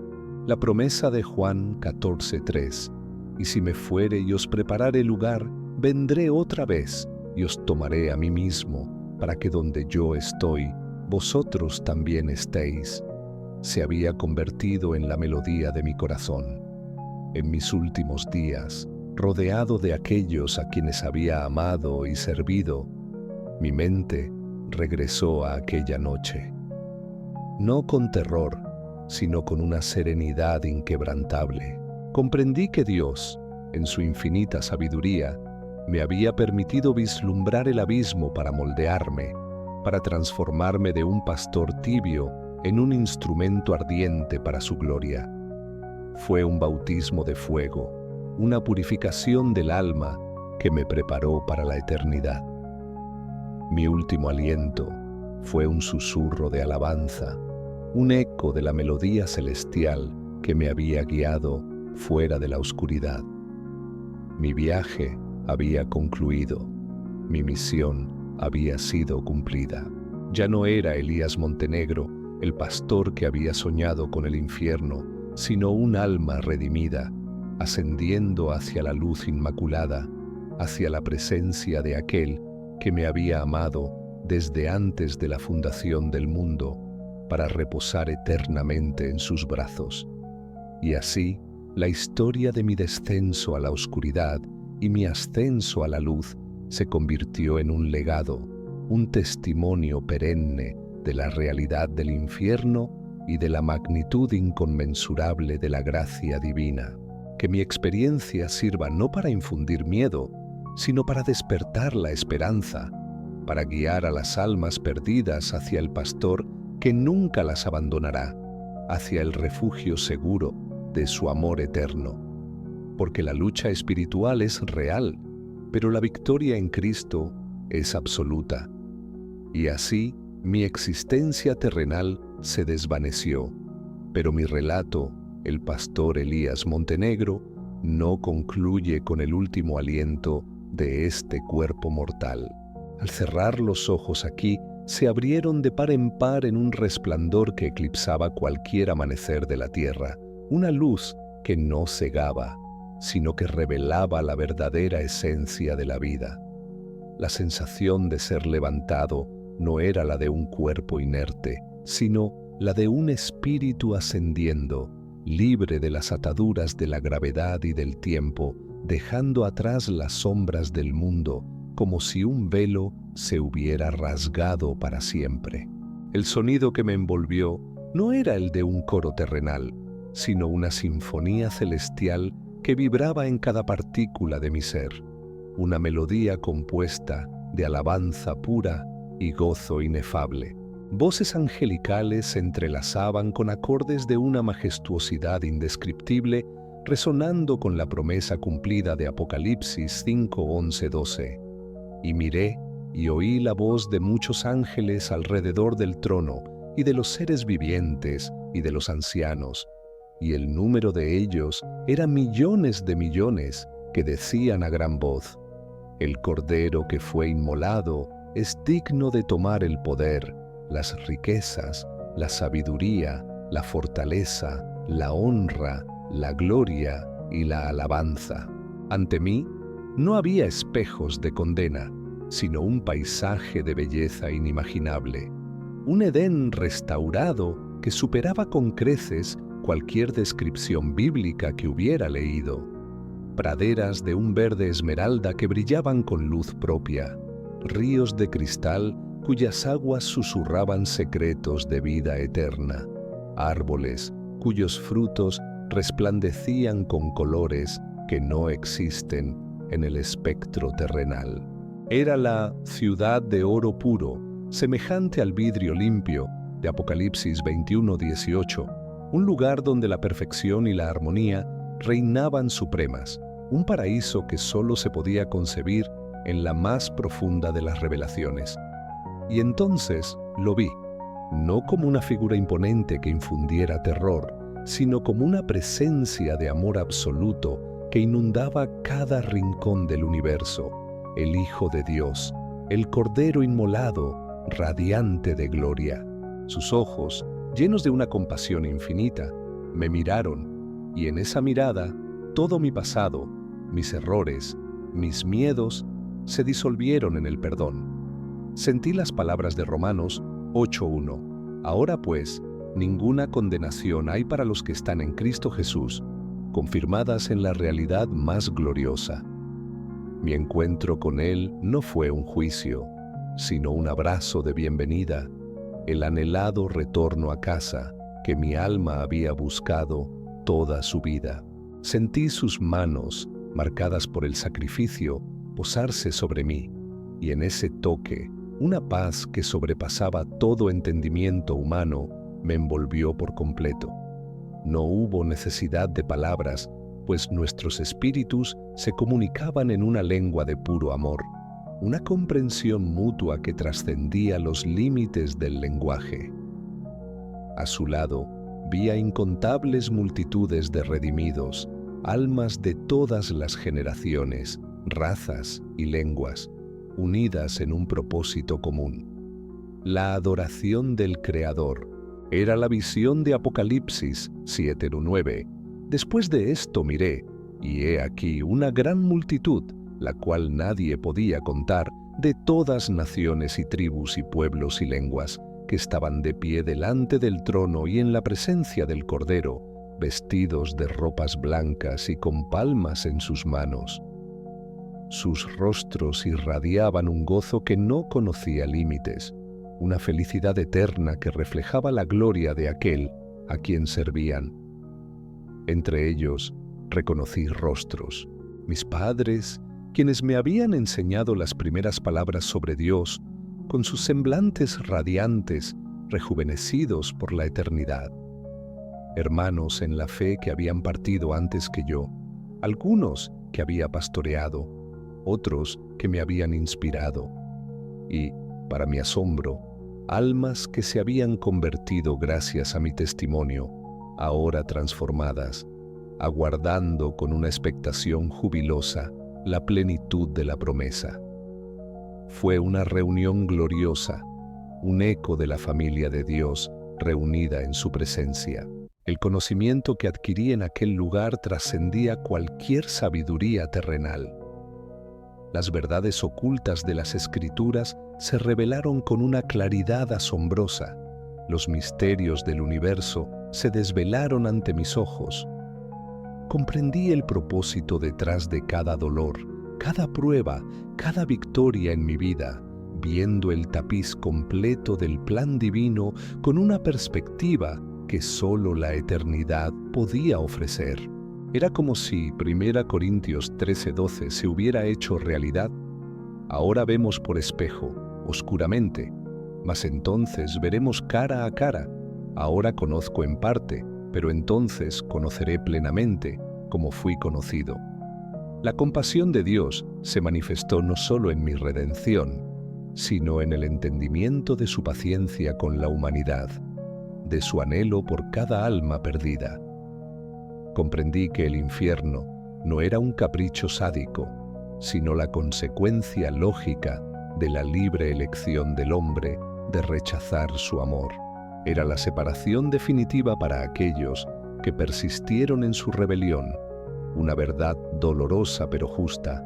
La promesa de Juan 14:3, «Y si me fuere y os preparare lugar, vendré otra vez y os tomaré a mí mismo, para que donde yo estoy, vosotros también estéis», se había convertido en la melodía de mi corazón. En mis últimos días, rodeado de aquellos a quienes había amado y servido, mi mente regresó a aquella noche. No con terror, sino con una serenidad inquebrantable. Comprendí que Dios, en su infinita sabiduría, me había permitido vislumbrar el abismo para moldearme, para transformarme de un pastor tibio en un instrumento ardiente para su gloria. Fue un bautismo de fuego, una purificación del alma que me preparó para la eternidad. Mi último aliento fue un susurro de alabanza, un eco de la melodía celestial que me había guiado fuera de la oscuridad. Mi viaje había concluido, mi misión había sido cumplida. Ya no era Elías Montenegro, el pastor que había soñado con el infierno, sino un alma redimida, ascendiendo hacia la luz inmaculada, hacia la presencia de aquel que me había amado desde antes de la fundación del mundo, para reposar eternamente en sus brazos. Y así, la historia de mi descenso a la oscuridad y mi ascenso a la luz se convirtió en un legado, un testimonio perenne de la realidad del infierno y de la magnitud inconmensurable de la gracia divina. Que mi experiencia sirva no para infundir miedo, sino para despertar la esperanza, para guiar a las almas perdidas hacia el pastor que nunca las abandonará, hacia el refugio seguro de su amor eterno. Porque la lucha espiritual es real, pero la victoria en Cristo es absoluta. Y así mi existencia terrenal se desvaneció, pero mi relato, el pastor Elías Montenegro, no concluye con el último aliento de este cuerpo mortal. Al cerrar los ojos aquí, se abrieron de par en par en un resplandor que eclipsaba cualquier amanecer de la tierra, una luz que no cegaba, sino que revelaba la verdadera esencia de la vida. La sensación de ser levantado no era la de un cuerpo inerte, sino la de un espíritu ascendiendo, libre de las ataduras de la gravedad y del tiempo, dejando atrás las sombras del mundo, como si un velo se hubiera rasgado para siempre. El sonido que me envolvió no era el de un coro terrenal, sino una sinfonía celestial que vibraba en cada partícula de mi ser, una melodía compuesta de alabanza pura y gozo inefable. Voces angelicales se entrelazaban con acordes de una majestuosidad indescriptible, resonando con la promesa cumplida de Apocalipsis 5, 11, 12. Y miré y oí la voz de muchos ángeles alrededor del trono, y de los seres vivientes y de los ancianos, y el número de ellos era millones de millones, que decían a gran voz: el Cordero que fue inmolado es digno de tomar el poder, las riquezas, la sabiduría, la fortaleza, la honra, la gloria y la alabanza. Ante mí no había espejos de condena, sino un paisaje de belleza inimaginable, un Edén restaurado que superaba con creces cualquier descripción bíblica que hubiera leído, praderas de un verde esmeralda que brillaban con luz propia, ríos de cristal cuyas aguas susurraban secretos de vida eterna, árboles cuyos frutos resplandecían con colores que no existen en el espectro terrenal. Era la ciudad de oro puro, semejante al vidrio limpio de Apocalipsis 21:18, un lugar donde la perfección y la armonía reinaban supremas, un paraíso que solo se podía concebir en la más profunda de las revelaciones. Y entonces lo vi, no como una figura imponente que infundiera terror, sino como una presencia de amor absoluto que inundaba cada rincón del universo, el Hijo de Dios, el Cordero inmolado, radiante de gloria. Sus ojos, llenos de una compasión infinita, me miraron, y en esa mirada todo mi pasado, mis errores, mis miedos, se disolvieron en el perdón. Sentí las palabras de Romanos 8:1. Ahora pues, ninguna condenación hay para los que están en Cristo Jesús, confirmadas en la realidad más gloriosa. Mi encuentro con Él no fue un juicio, sino un abrazo de bienvenida, el anhelado retorno a casa que mi alma había buscado toda su vida. Sentí sus manos, marcadas por el sacrificio, posarse sobre mí, y en ese toque, una paz que sobrepasaba todo entendimiento humano me envolvió por completo. No hubo necesidad de palabras, pues nuestros espíritus se comunicaban en una lengua de puro amor, una comprensión mutua que trascendía los límites del lenguaje. A su lado, vi a incontables multitudes de redimidos, almas de todas las generaciones, razas y lenguas, unidas en un propósito común. La adoración del Creador era la visión de Apocalipsis 7:9. Después de esto miré, y he aquí una gran multitud, la cual nadie podía contar, de todas naciones y tribus y pueblos y lenguas, que estaban de pie delante del trono y en la presencia del Cordero, vestidos de ropas blancas y con palmas en sus manos. Sus rostros irradiaban un gozo que no conocía límites, una felicidad eterna que reflejaba la gloria de aquel a quien servían. Entre ellos reconocí rostros, mis padres, quienes me habían enseñado las primeras palabras sobre Dios, con sus semblantes radiantes, rejuvenecidos por la eternidad. Hermanos en la fe que habían partido antes que yo, algunos que había pastoreado, otros que me habían inspirado, y, para mi asombro, almas que se habían convertido gracias a mi testimonio, ahora transformadas, aguardando con una expectación jubilosa la plenitud de la promesa. Fue una reunión gloriosa, un eco de la familia de Dios reunida en su presencia. El conocimiento que adquirí en aquel lugar trascendía cualquier sabiduría terrenal. Las verdades ocultas de las Escrituras se revelaron con una claridad asombrosa. Los misterios del universo se desvelaron ante mis ojos. Comprendí el propósito detrás de cada dolor, cada prueba, cada victoria en mi vida, viendo el tapiz completo del plan divino con una perspectiva que solo la eternidad podía ofrecer. Era como si 1 Corintios 13:12 se hubiera hecho realidad. Ahora vemos por espejo, oscuramente, mas entonces veremos cara a cara. Ahora conozco en parte, pero entonces conoceré plenamente, como fui conocido. La compasión de Dios se manifestó no solo en mi redención, sino en el entendimiento de su paciencia con la humanidad, de su anhelo por cada alma perdida. Comprendí que el infierno no era un capricho sádico, sino la consecuencia lógica de la libre elección del hombre de rechazar su amor. Era la separación definitiva para aquellos que persistieron en su rebelión, una verdad dolorosa pero justa,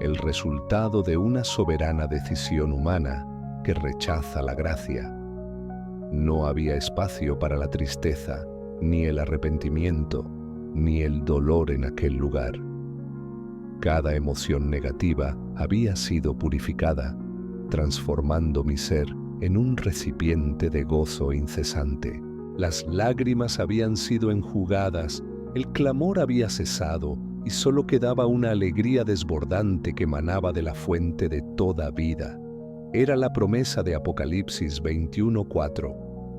el resultado de una soberana decisión humana que rechaza la gracia. No había espacio para la tristeza, ni el arrepentimiento, ni el dolor en aquel lugar. Cada emoción negativa había sido purificada, transformando mi ser en un recipiente de gozo incesante. Las lágrimas habían sido enjugadas, el clamor había cesado y solo quedaba una alegría desbordante que emanaba de la fuente de toda vida. Era la promesa de Apocalipsis 21:4.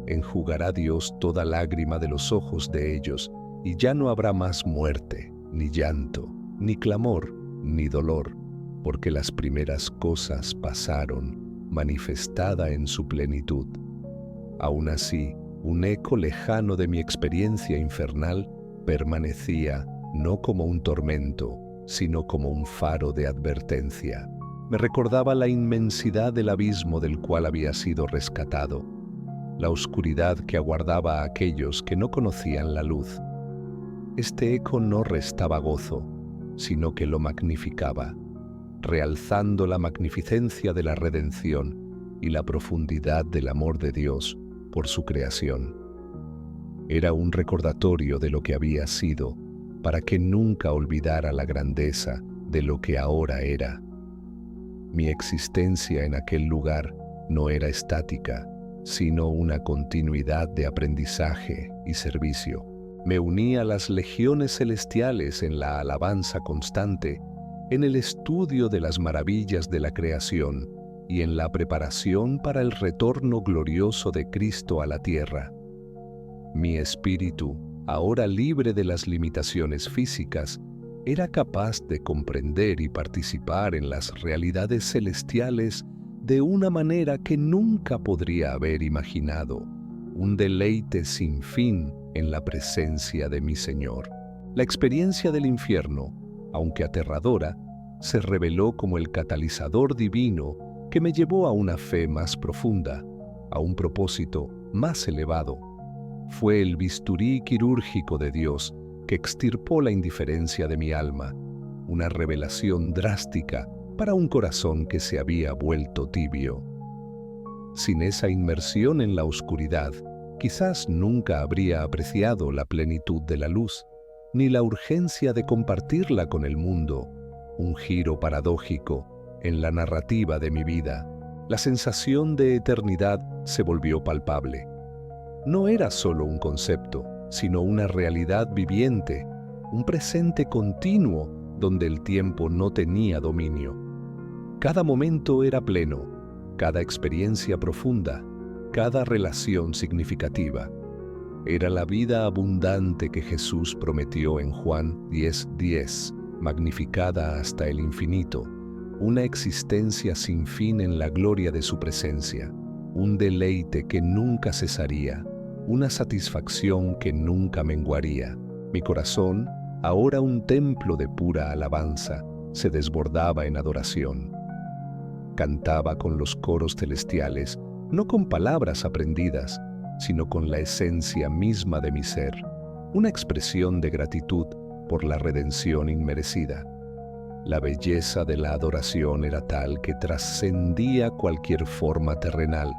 Enjugará Dios toda lágrima de los ojos de ellos, y ya no habrá más muerte, ni llanto, ni clamor, ni dolor, porque las primeras cosas pasaron, manifestada en su plenitud. Aún así, un eco lejano de mi experiencia infernal permanecía no como un tormento, sino como un faro de advertencia. Me recordaba la inmensidad del abismo del cual había sido rescatado, la oscuridad que aguardaba a aquellos que no conocían la luz. Este eco no restaba gozo, sino que lo magnificaba, realzando la magnificencia de la redención y la profundidad del amor de Dios por su creación. Era un recordatorio de lo que había sido, para que nunca olvidara la grandeza de lo que ahora era. Mi existencia en aquel lugar no era estática, sino una continuidad de aprendizaje y servicio. Me uní a las legiones celestiales en la alabanza constante, en el estudio de las maravillas de la creación y en la preparación para el retorno glorioso de Cristo a la tierra. Mi espíritu, ahora libre de las limitaciones físicas, era capaz de comprender y participar en las realidades celestiales de una manera que nunca podría haber imaginado, un deleite sin fin en la presencia de mi Señor. La experiencia del infierno, aunque aterradora, se reveló como el catalizador divino que me llevó a una fe más profunda, a un propósito más elevado. Fue el bisturí quirúrgico de Dios que extirpó la indiferencia de mi alma, una revelación drástica para un corazón que se había vuelto tibio. Sin esa inmersión en la oscuridad, quizás nunca habría apreciado la plenitud de la luz, ni la urgencia de compartirla con el mundo, un giro paradójico en la narrativa de mi vida. La sensación de eternidad se volvió palpable. No era solo un concepto, sino una realidad viviente, un presente continuo donde el tiempo no tenía dominio. Cada momento era pleno, cada experiencia profunda, cada relación significativa. Era la vida abundante que Jesús prometió en Juan 10:10, magnificada hasta el infinito, una existencia sin fin en la gloria de su presencia, un deleite que nunca cesaría, una satisfacción que nunca menguaría. Mi corazón, ahora un templo de pura alabanza, se desbordaba en adoración. Cantaba con los coros celestiales, no con palabras aprendidas, sino con la esencia misma de mi ser, una expresión de gratitud por la redención inmerecida. La belleza de la adoración era tal que trascendía cualquier forma terrenal,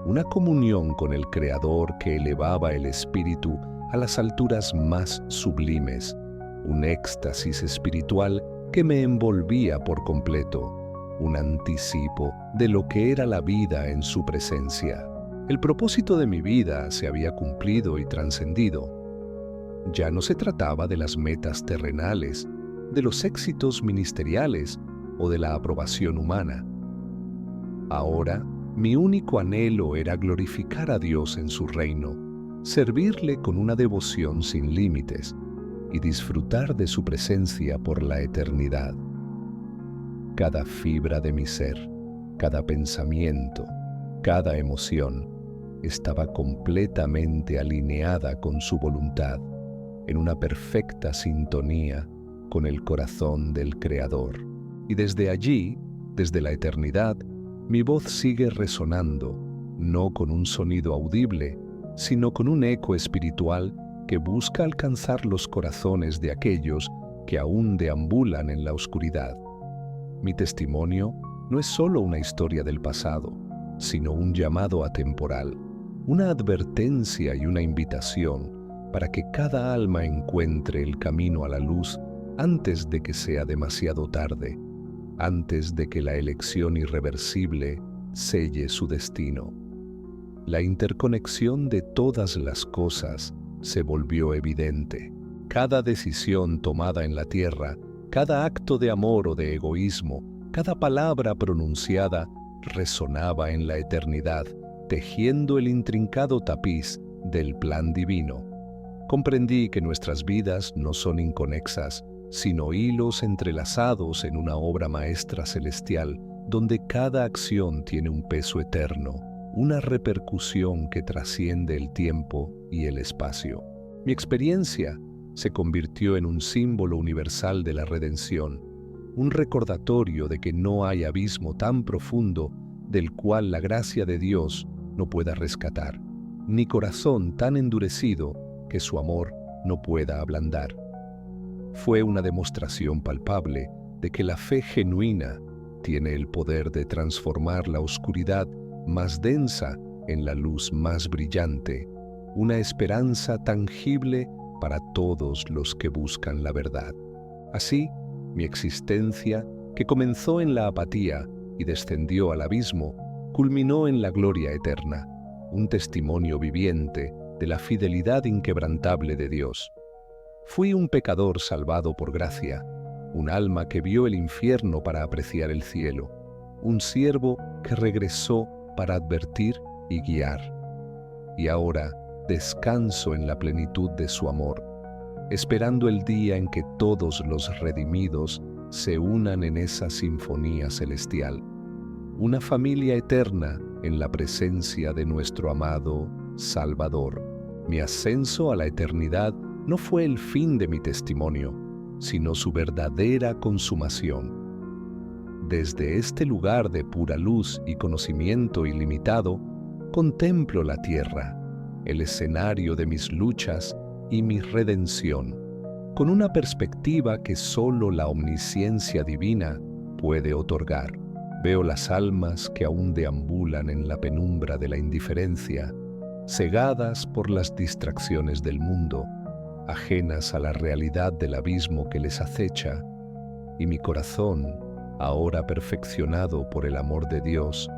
una comunión con el Creador que elevaba el espíritu a las alturas más sublimes, un éxtasis espiritual que me envolvía por completo, un anticipo de lo que era la vida en su presencia. El propósito de mi vida se había cumplido y trascendido. Ya no se trataba de las metas terrenales, de los éxitos ministeriales o de la aprobación humana. Ahora, mi único anhelo era glorificar a Dios en su reino, servirle con una devoción sin límites y disfrutar de su presencia por la eternidad. Cada fibra de mi ser, cada pensamiento, cada emoción estaba completamente alineada con su voluntad, en una perfecta sintonía con el corazón del Creador. Y desde allí, desde la eternidad, mi voz sigue resonando, no con un sonido audible, sino con un eco espiritual que busca alcanzar los corazones de aquellos que aún deambulan en la oscuridad. Mi testimonio no es solo una historia del pasado, sino un llamado atemporal, una advertencia y una invitación para que cada alma encuentre el camino a la luz antes de que sea demasiado tarde, antes de que la elección irreversible selle su destino. La interconexión de todas las cosas se volvió evidente. Cada decisión tomada en la tierra, cada acto de amor o de egoísmo, cada palabra pronunciada resonaba en la eternidad, tejiendo el intrincado tapiz del plan divino. Comprendí que nuestras vidas no son inconexas, sino hilos entrelazados en una obra maestra celestial, donde cada acción tiene un peso eterno, una repercusión que trasciende el tiempo y el espacio. Mi experiencia se convirtió en un símbolo universal de la redención, un recordatorio de que no hay abismo tan profundo del cual la gracia de Dios no pueda rescatar, ni corazón tan endurecido que su amor no pueda ablandar. Fue una demostración palpable de que la fe genuina tiene el poder de transformar la oscuridad más densa en la luz más brillante, una esperanza tangible para todos los que buscan la verdad. Así, mi existencia, que comenzó en la apatía y descendió al abismo, culminó en la gloria eterna, un testimonio viviente de la fidelidad inquebrantable de Dios. Fui un pecador salvado por gracia, un alma que vio el infierno para apreciar el cielo, un siervo que regresó para advertir y guiar. Y ahora descanso en la plenitud de su amor, esperando el día en que todos los redimidos se unan en esa sinfonía celestial, una familia eterna en la presencia de nuestro amado Salvador. Mi ascenso a la eternidad no fue el fin de mi testimonio, sino su verdadera consumación. Desde este lugar de pura luz y conocimiento ilimitado, contemplo la tierra, el escenario de mis luchas y mi redención, con una perspectiva que solo la omnisciencia divina puede otorgar. Veo las almas que aún deambulan en la penumbra de la indiferencia, cegadas por las distracciones del mundo, ajenas a la realidad del abismo que les acecha, y mi corazón, ahora perfeccionado por el amor de Dios,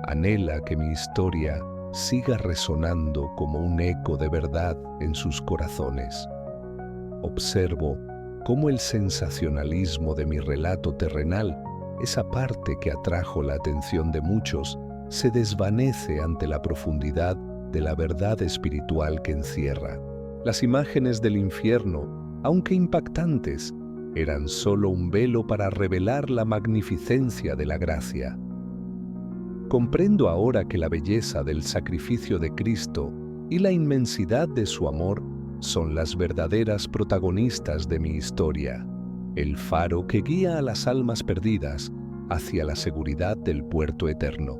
anhela que mi historia siga resonando como un eco de verdad en sus corazones. Observo cómo el sensacionalismo de mi relato terrenal, esa parte que atrajo la atención de muchos, se desvanece ante la profundidad de la verdad espiritual que encierra. Las imágenes del infierno, aunque impactantes, eran solo un velo para revelar la magnificencia de la gracia. Comprendo ahora que la belleza del sacrificio de Cristo y la inmensidad de su amor son las verdaderas protagonistas de mi historia, el faro que guía a las almas perdidas hacia la seguridad del puerto eterno.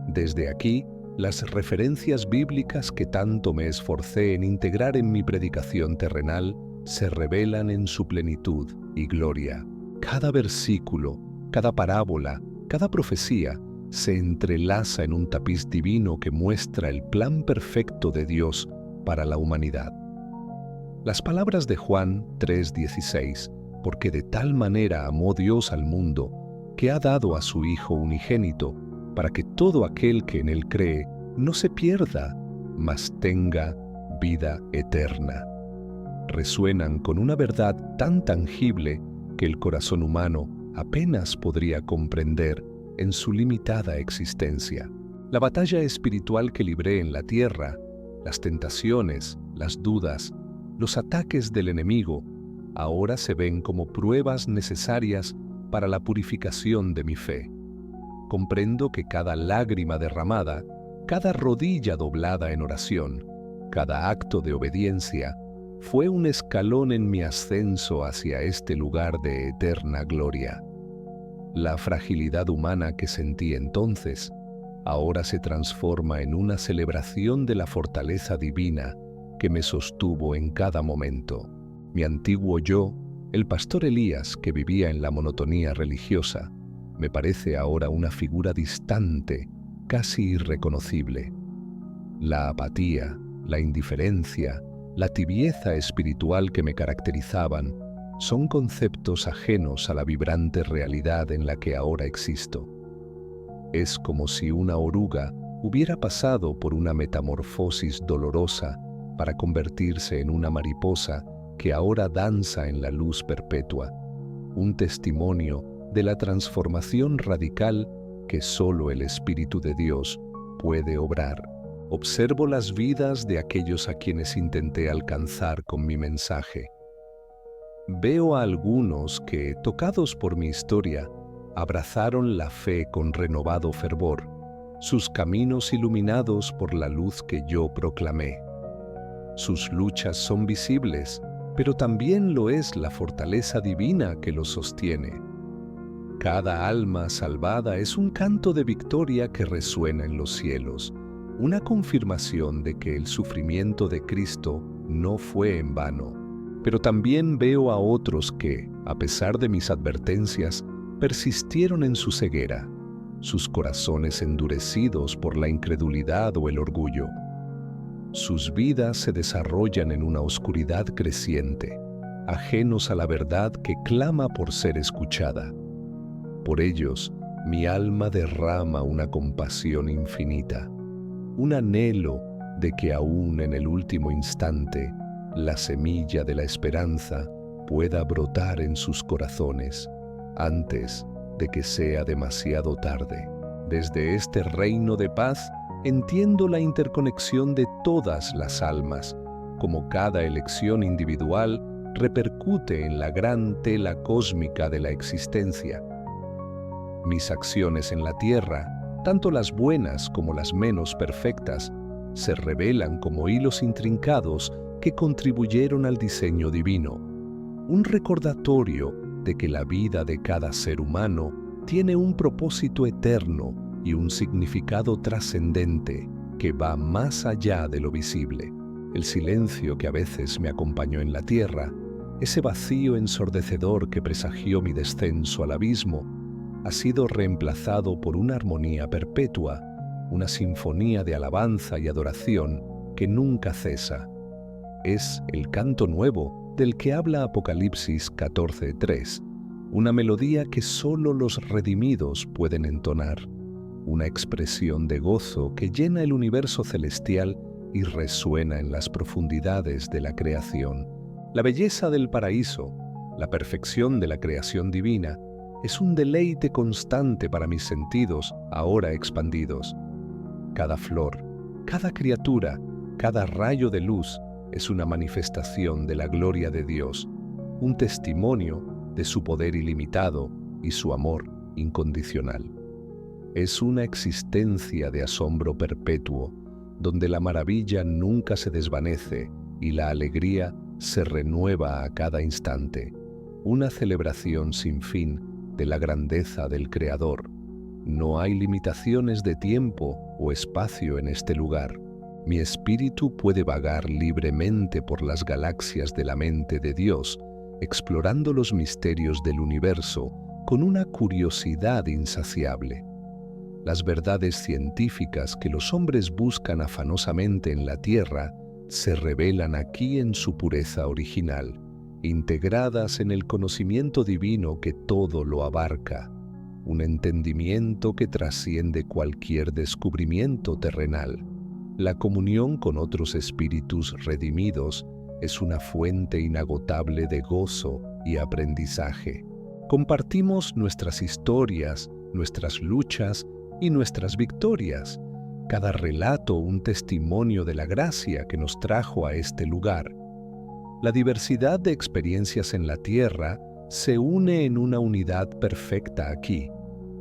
Desde aquí, las referencias bíblicas que tanto me esforcé en integrar en mi predicación terrenal se revelan en su plenitud y gloria. Cada versículo, cada parábola, cada profecía se entrelaza en un tapiz divino que muestra el plan perfecto de Dios para la humanidad. Las palabras de Juan 3:16, porque de tal manera amó Dios al mundo, que ha dado a su Hijo unigénito, para que todo aquel que en él cree no se pierda, mas tenga vida eterna. Resuenan con una verdad tan tangible que el corazón humano apenas podría comprender en su limitada existencia. La batalla espiritual que libré en la tierra, las tentaciones, las dudas, los ataques del enemigo, ahora se ven como pruebas necesarias para la purificación de mi fe. Comprendo que cada lágrima derramada, cada rodilla doblada en oración, cada acto de obediencia, fue un escalón en mi ascenso hacia este lugar de eterna gloria. La fragilidad humana que sentí entonces, ahora se transforma en una celebración de la fortaleza divina que me sostuvo en cada momento. Mi antiguo yo, el pastor Elías que vivía en la monotonía religiosa, me parece ahora una figura distante, casi irreconocible. La apatía, la indiferencia, la tibieza espiritual que me caracterizaban son conceptos ajenos a la vibrante realidad en la que ahora existo. Es como si una oruga hubiera pasado por una metamorfosis dolorosa para convertirse en una mariposa que ahora danza en la luz perpetua, un testimonio de la transformación radical que solo el Espíritu de Dios puede obrar. Observo las vidas de aquellos a quienes intenté alcanzar con mi mensaje. Veo a algunos que, tocados por mi historia, abrazaron la fe con renovado fervor, sus caminos iluminados por la luz que yo proclamé. Sus luchas son visibles, pero también lo es la fortaleza divina que los sostiene. Cada alma salvada es un canto de victoria que resuena en los cielos, una confirmación de que el sufrimiento de Cristo no fue en vano. Pero también veo a otros que, a pesar de mis advertencias, persistieron en su ceguera, sus corazones endurecidos por la incredulidad o el orgullo. Sus vidas se desarrollan en una oscuridad creciente, ajenos a la verdad que clama por ser escuchada. Por ellos, mi alma derrama una compasión infinita, un anhelo de que aún en el último instante, la semilla de la esperanza pueda brotar en sus corazones, antes de que sea demasiado tarde. Desde este reino de paz, entiendo la interconexión de todas las almas, como cada elección individual repercute en la gran tela cósmica de la existencia. Mis acciones en la tierra, tanto las buenas como las menos perfectas, se revelan como hilos intrincados que contribuyeron al diseño divino, un recordatorio de que la vida de cada ser humano tiene un propósito eterno y un significado trascendente que va más allá de lo visible. El silencio que a veces me acompañó en la tierra, ese vacío ensordecedor que presagió mi descenso al abismo, ha sido reemplazado por una armonía perpetua, una sinfonía de alabanza y adoración que nunca cesa. Es el canto nuevo del que habla Apocalipsis 14:3, una melodía que solo los redimidos pueden entonar, una expresión de gozo que llena el universo celestial y resuena en las profundidades de la creación. La belleza del paraíso, la perfección de la creación divina, es un deleite constante para mis sentidos ahora expandidos. Cada flor, cada criatura, cada rayo de luz es una manifestación de la gloria de Dios, un testimonio de su poder ilimitado y su amor incondicional. Es una existencia de asombro perpetuo, donde la maravilla nunca se desvanece y la alegría se renueva a cada instante. Una celebración sin fin de la grandeza del Creador. No hay limitaciones de tiempo o espacio en este lugar. Mi espíritu puede vagar libremente por las galaxias de la mente de Dios, explorando los misterios del universo con una curiosidad insaciable. Las verdades científicas que los hombres buscan afanosamente en la Tierra se revelan aquí en su pureza original, integradas en el conocimiento divino que todo lo abarca, un entendimiento que trasciende cualquier descubrimiento terrenal. La comunión con otros espíritus redimidos es una fuente inagotable de gozo y aprendizaje. Compartimos nuestras historias, nuestras luchas y nuestras victorias, cada relato un testimonio de la gracia que nos trajo a este lugar. La diversidad de experiencias en la tierra se une en una unidad perfecta aquí,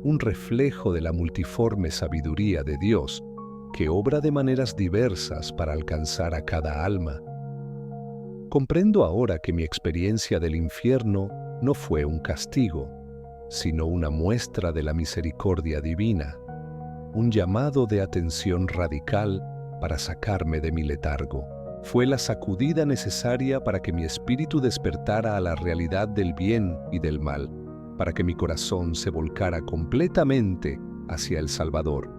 un reflejo de la multiforme sabiduría de Dios, que obra de maneras diversas para alcanzar a cada alma. Comprendo ahora que mi experiencia del infierno no fue un castigo, sino una muestra de la misericordia divina, un llamado de atención radical para sacarme de mi letargo. Fue la sacudida necesaria para que mi espíritu despertara a la realidad del bien y del mal, para que mi corazón se volcara completamente hacia el Salvador.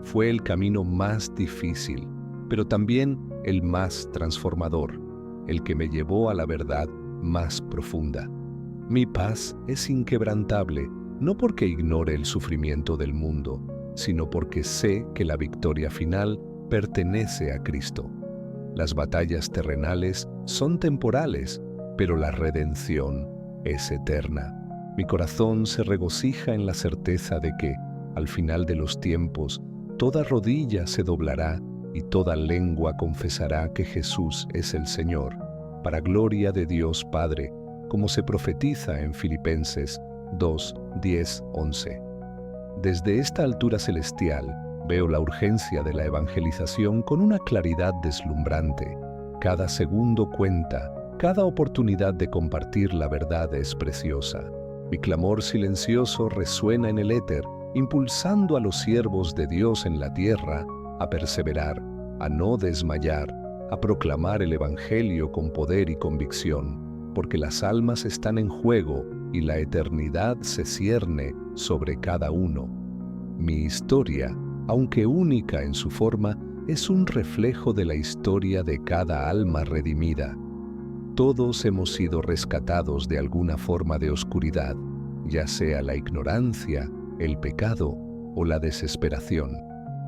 Fue el camino más difícil, pero también el más transformador, el que me llevó a la verdad más profunda. Mi paz es inquebrantable, no porque ignore el sufrimiento del mundo, sino porque sé que la victoria final pertenece a Cristo. Las batallas terrenales son temporales, pero la redención es eterna. Mi corazón se regocija en la certeza de que, al final de los tiempos, toda rodilla se doblará y toda lengua confesará que Jesús es el Señor, para gloria de Dios Padre, como se profetiza en Filipenses 2, 10, 11. Desde esta altura celestial, veo la urgencia de la evangelización con una claridad deslumbrante. Cada segundo cuenta, cada oportunidad de compartir la verdad es preciosa. Mi clamor silencioso resuena en el éter, impulsando a los siervos de Dios en la tierra a perseverar, a no desmayar, a proclamar el Evangelio con poder y convicción, porque las almas están en juego y la eternidad se cierne sobre cada uno. Mi historia, aunque única en su forma, es un reflejo de la historia de cada alma redimida. Todos hemos sido rescatados de alguna forma de oscuridad, ya sea la ignorancia, el pecado o la desesperación.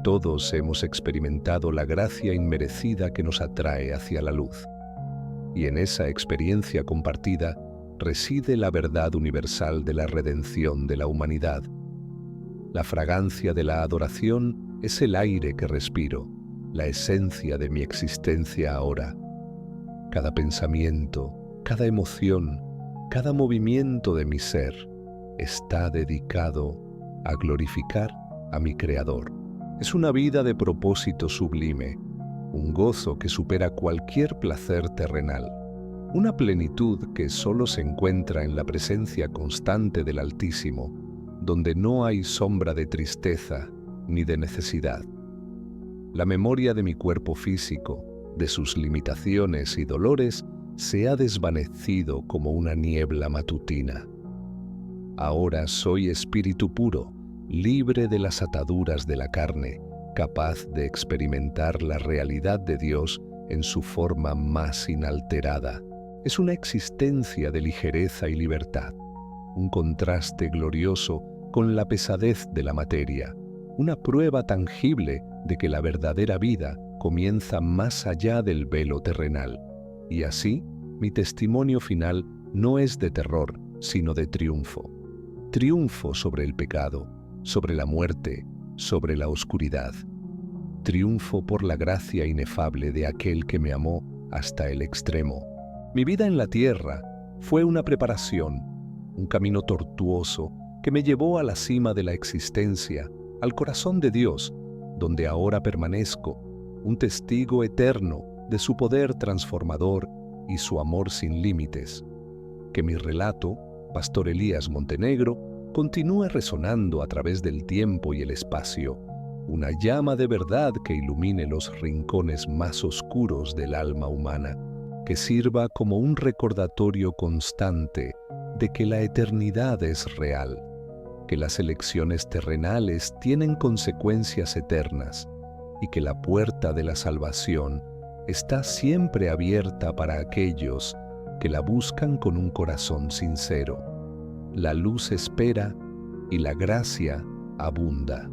Todos hemos experimentado la gracia inmerecida que nos atrae hacia la luz. Y en esa experiencia compartida reside la verdad universal de la redención de la humanidad. La fragancia de la adoración es el aire que respiro, la esencia de mi existencia ahora. Cada pensamiento, cada emoción, cada movimiento de mi ser está dedicado a glorificar a mi Creador. Es una vida de propósito sublime, un gozo que supera cualquier placer terrenal, una plenitud que solo se encuentra en la presencia constante del Altísimo, donde no hay sombra de tristeza ni de necesidad. La memoria de mi cuerpo físico, de sus limitaciones y dolores, se ha desvanecido como una niebla matutina. Ahora soy espíritu puro, libre de las ataduras de la carne, capaz de experimentar la realidad de Dios en su forma más inalterada. Es una existencia de ligereza y libertad, un contraste glorioso con la pesadez de la materia, una prueba tangible de que la verdadera vida comienza más allá del velo terrenal. Y así, mi testimonio final no es de terror, sino de triunfo. Triunfo sobre el pecado, sobre la muerte, sobre la oscuridad. Triunfo por la gracia inefable de aquel que me amó hasta el extremo. Mi vida en la tierra fue una preparación, un camino tortuoso que me llevó a la cima de la existencia, al corazón de Dios, donde ahora permanezco, un testigo eterno de su poder transformador y su amor sin límites. Que mi relato, Pastor Elías Montenegro, continúe resonando a través del tiempo y el espacio, una llama de verdad que ilumine los rincones más oscuros del alma humana, que sirva como un recordatorio constante de que la eternidad es real, que las elecciones terrenales tienen consecuencias eternas y que la puerta de la salvación está siempre abierta para aquellos que la buscan con un corazón sincero. La luz espera y la gracia abunda.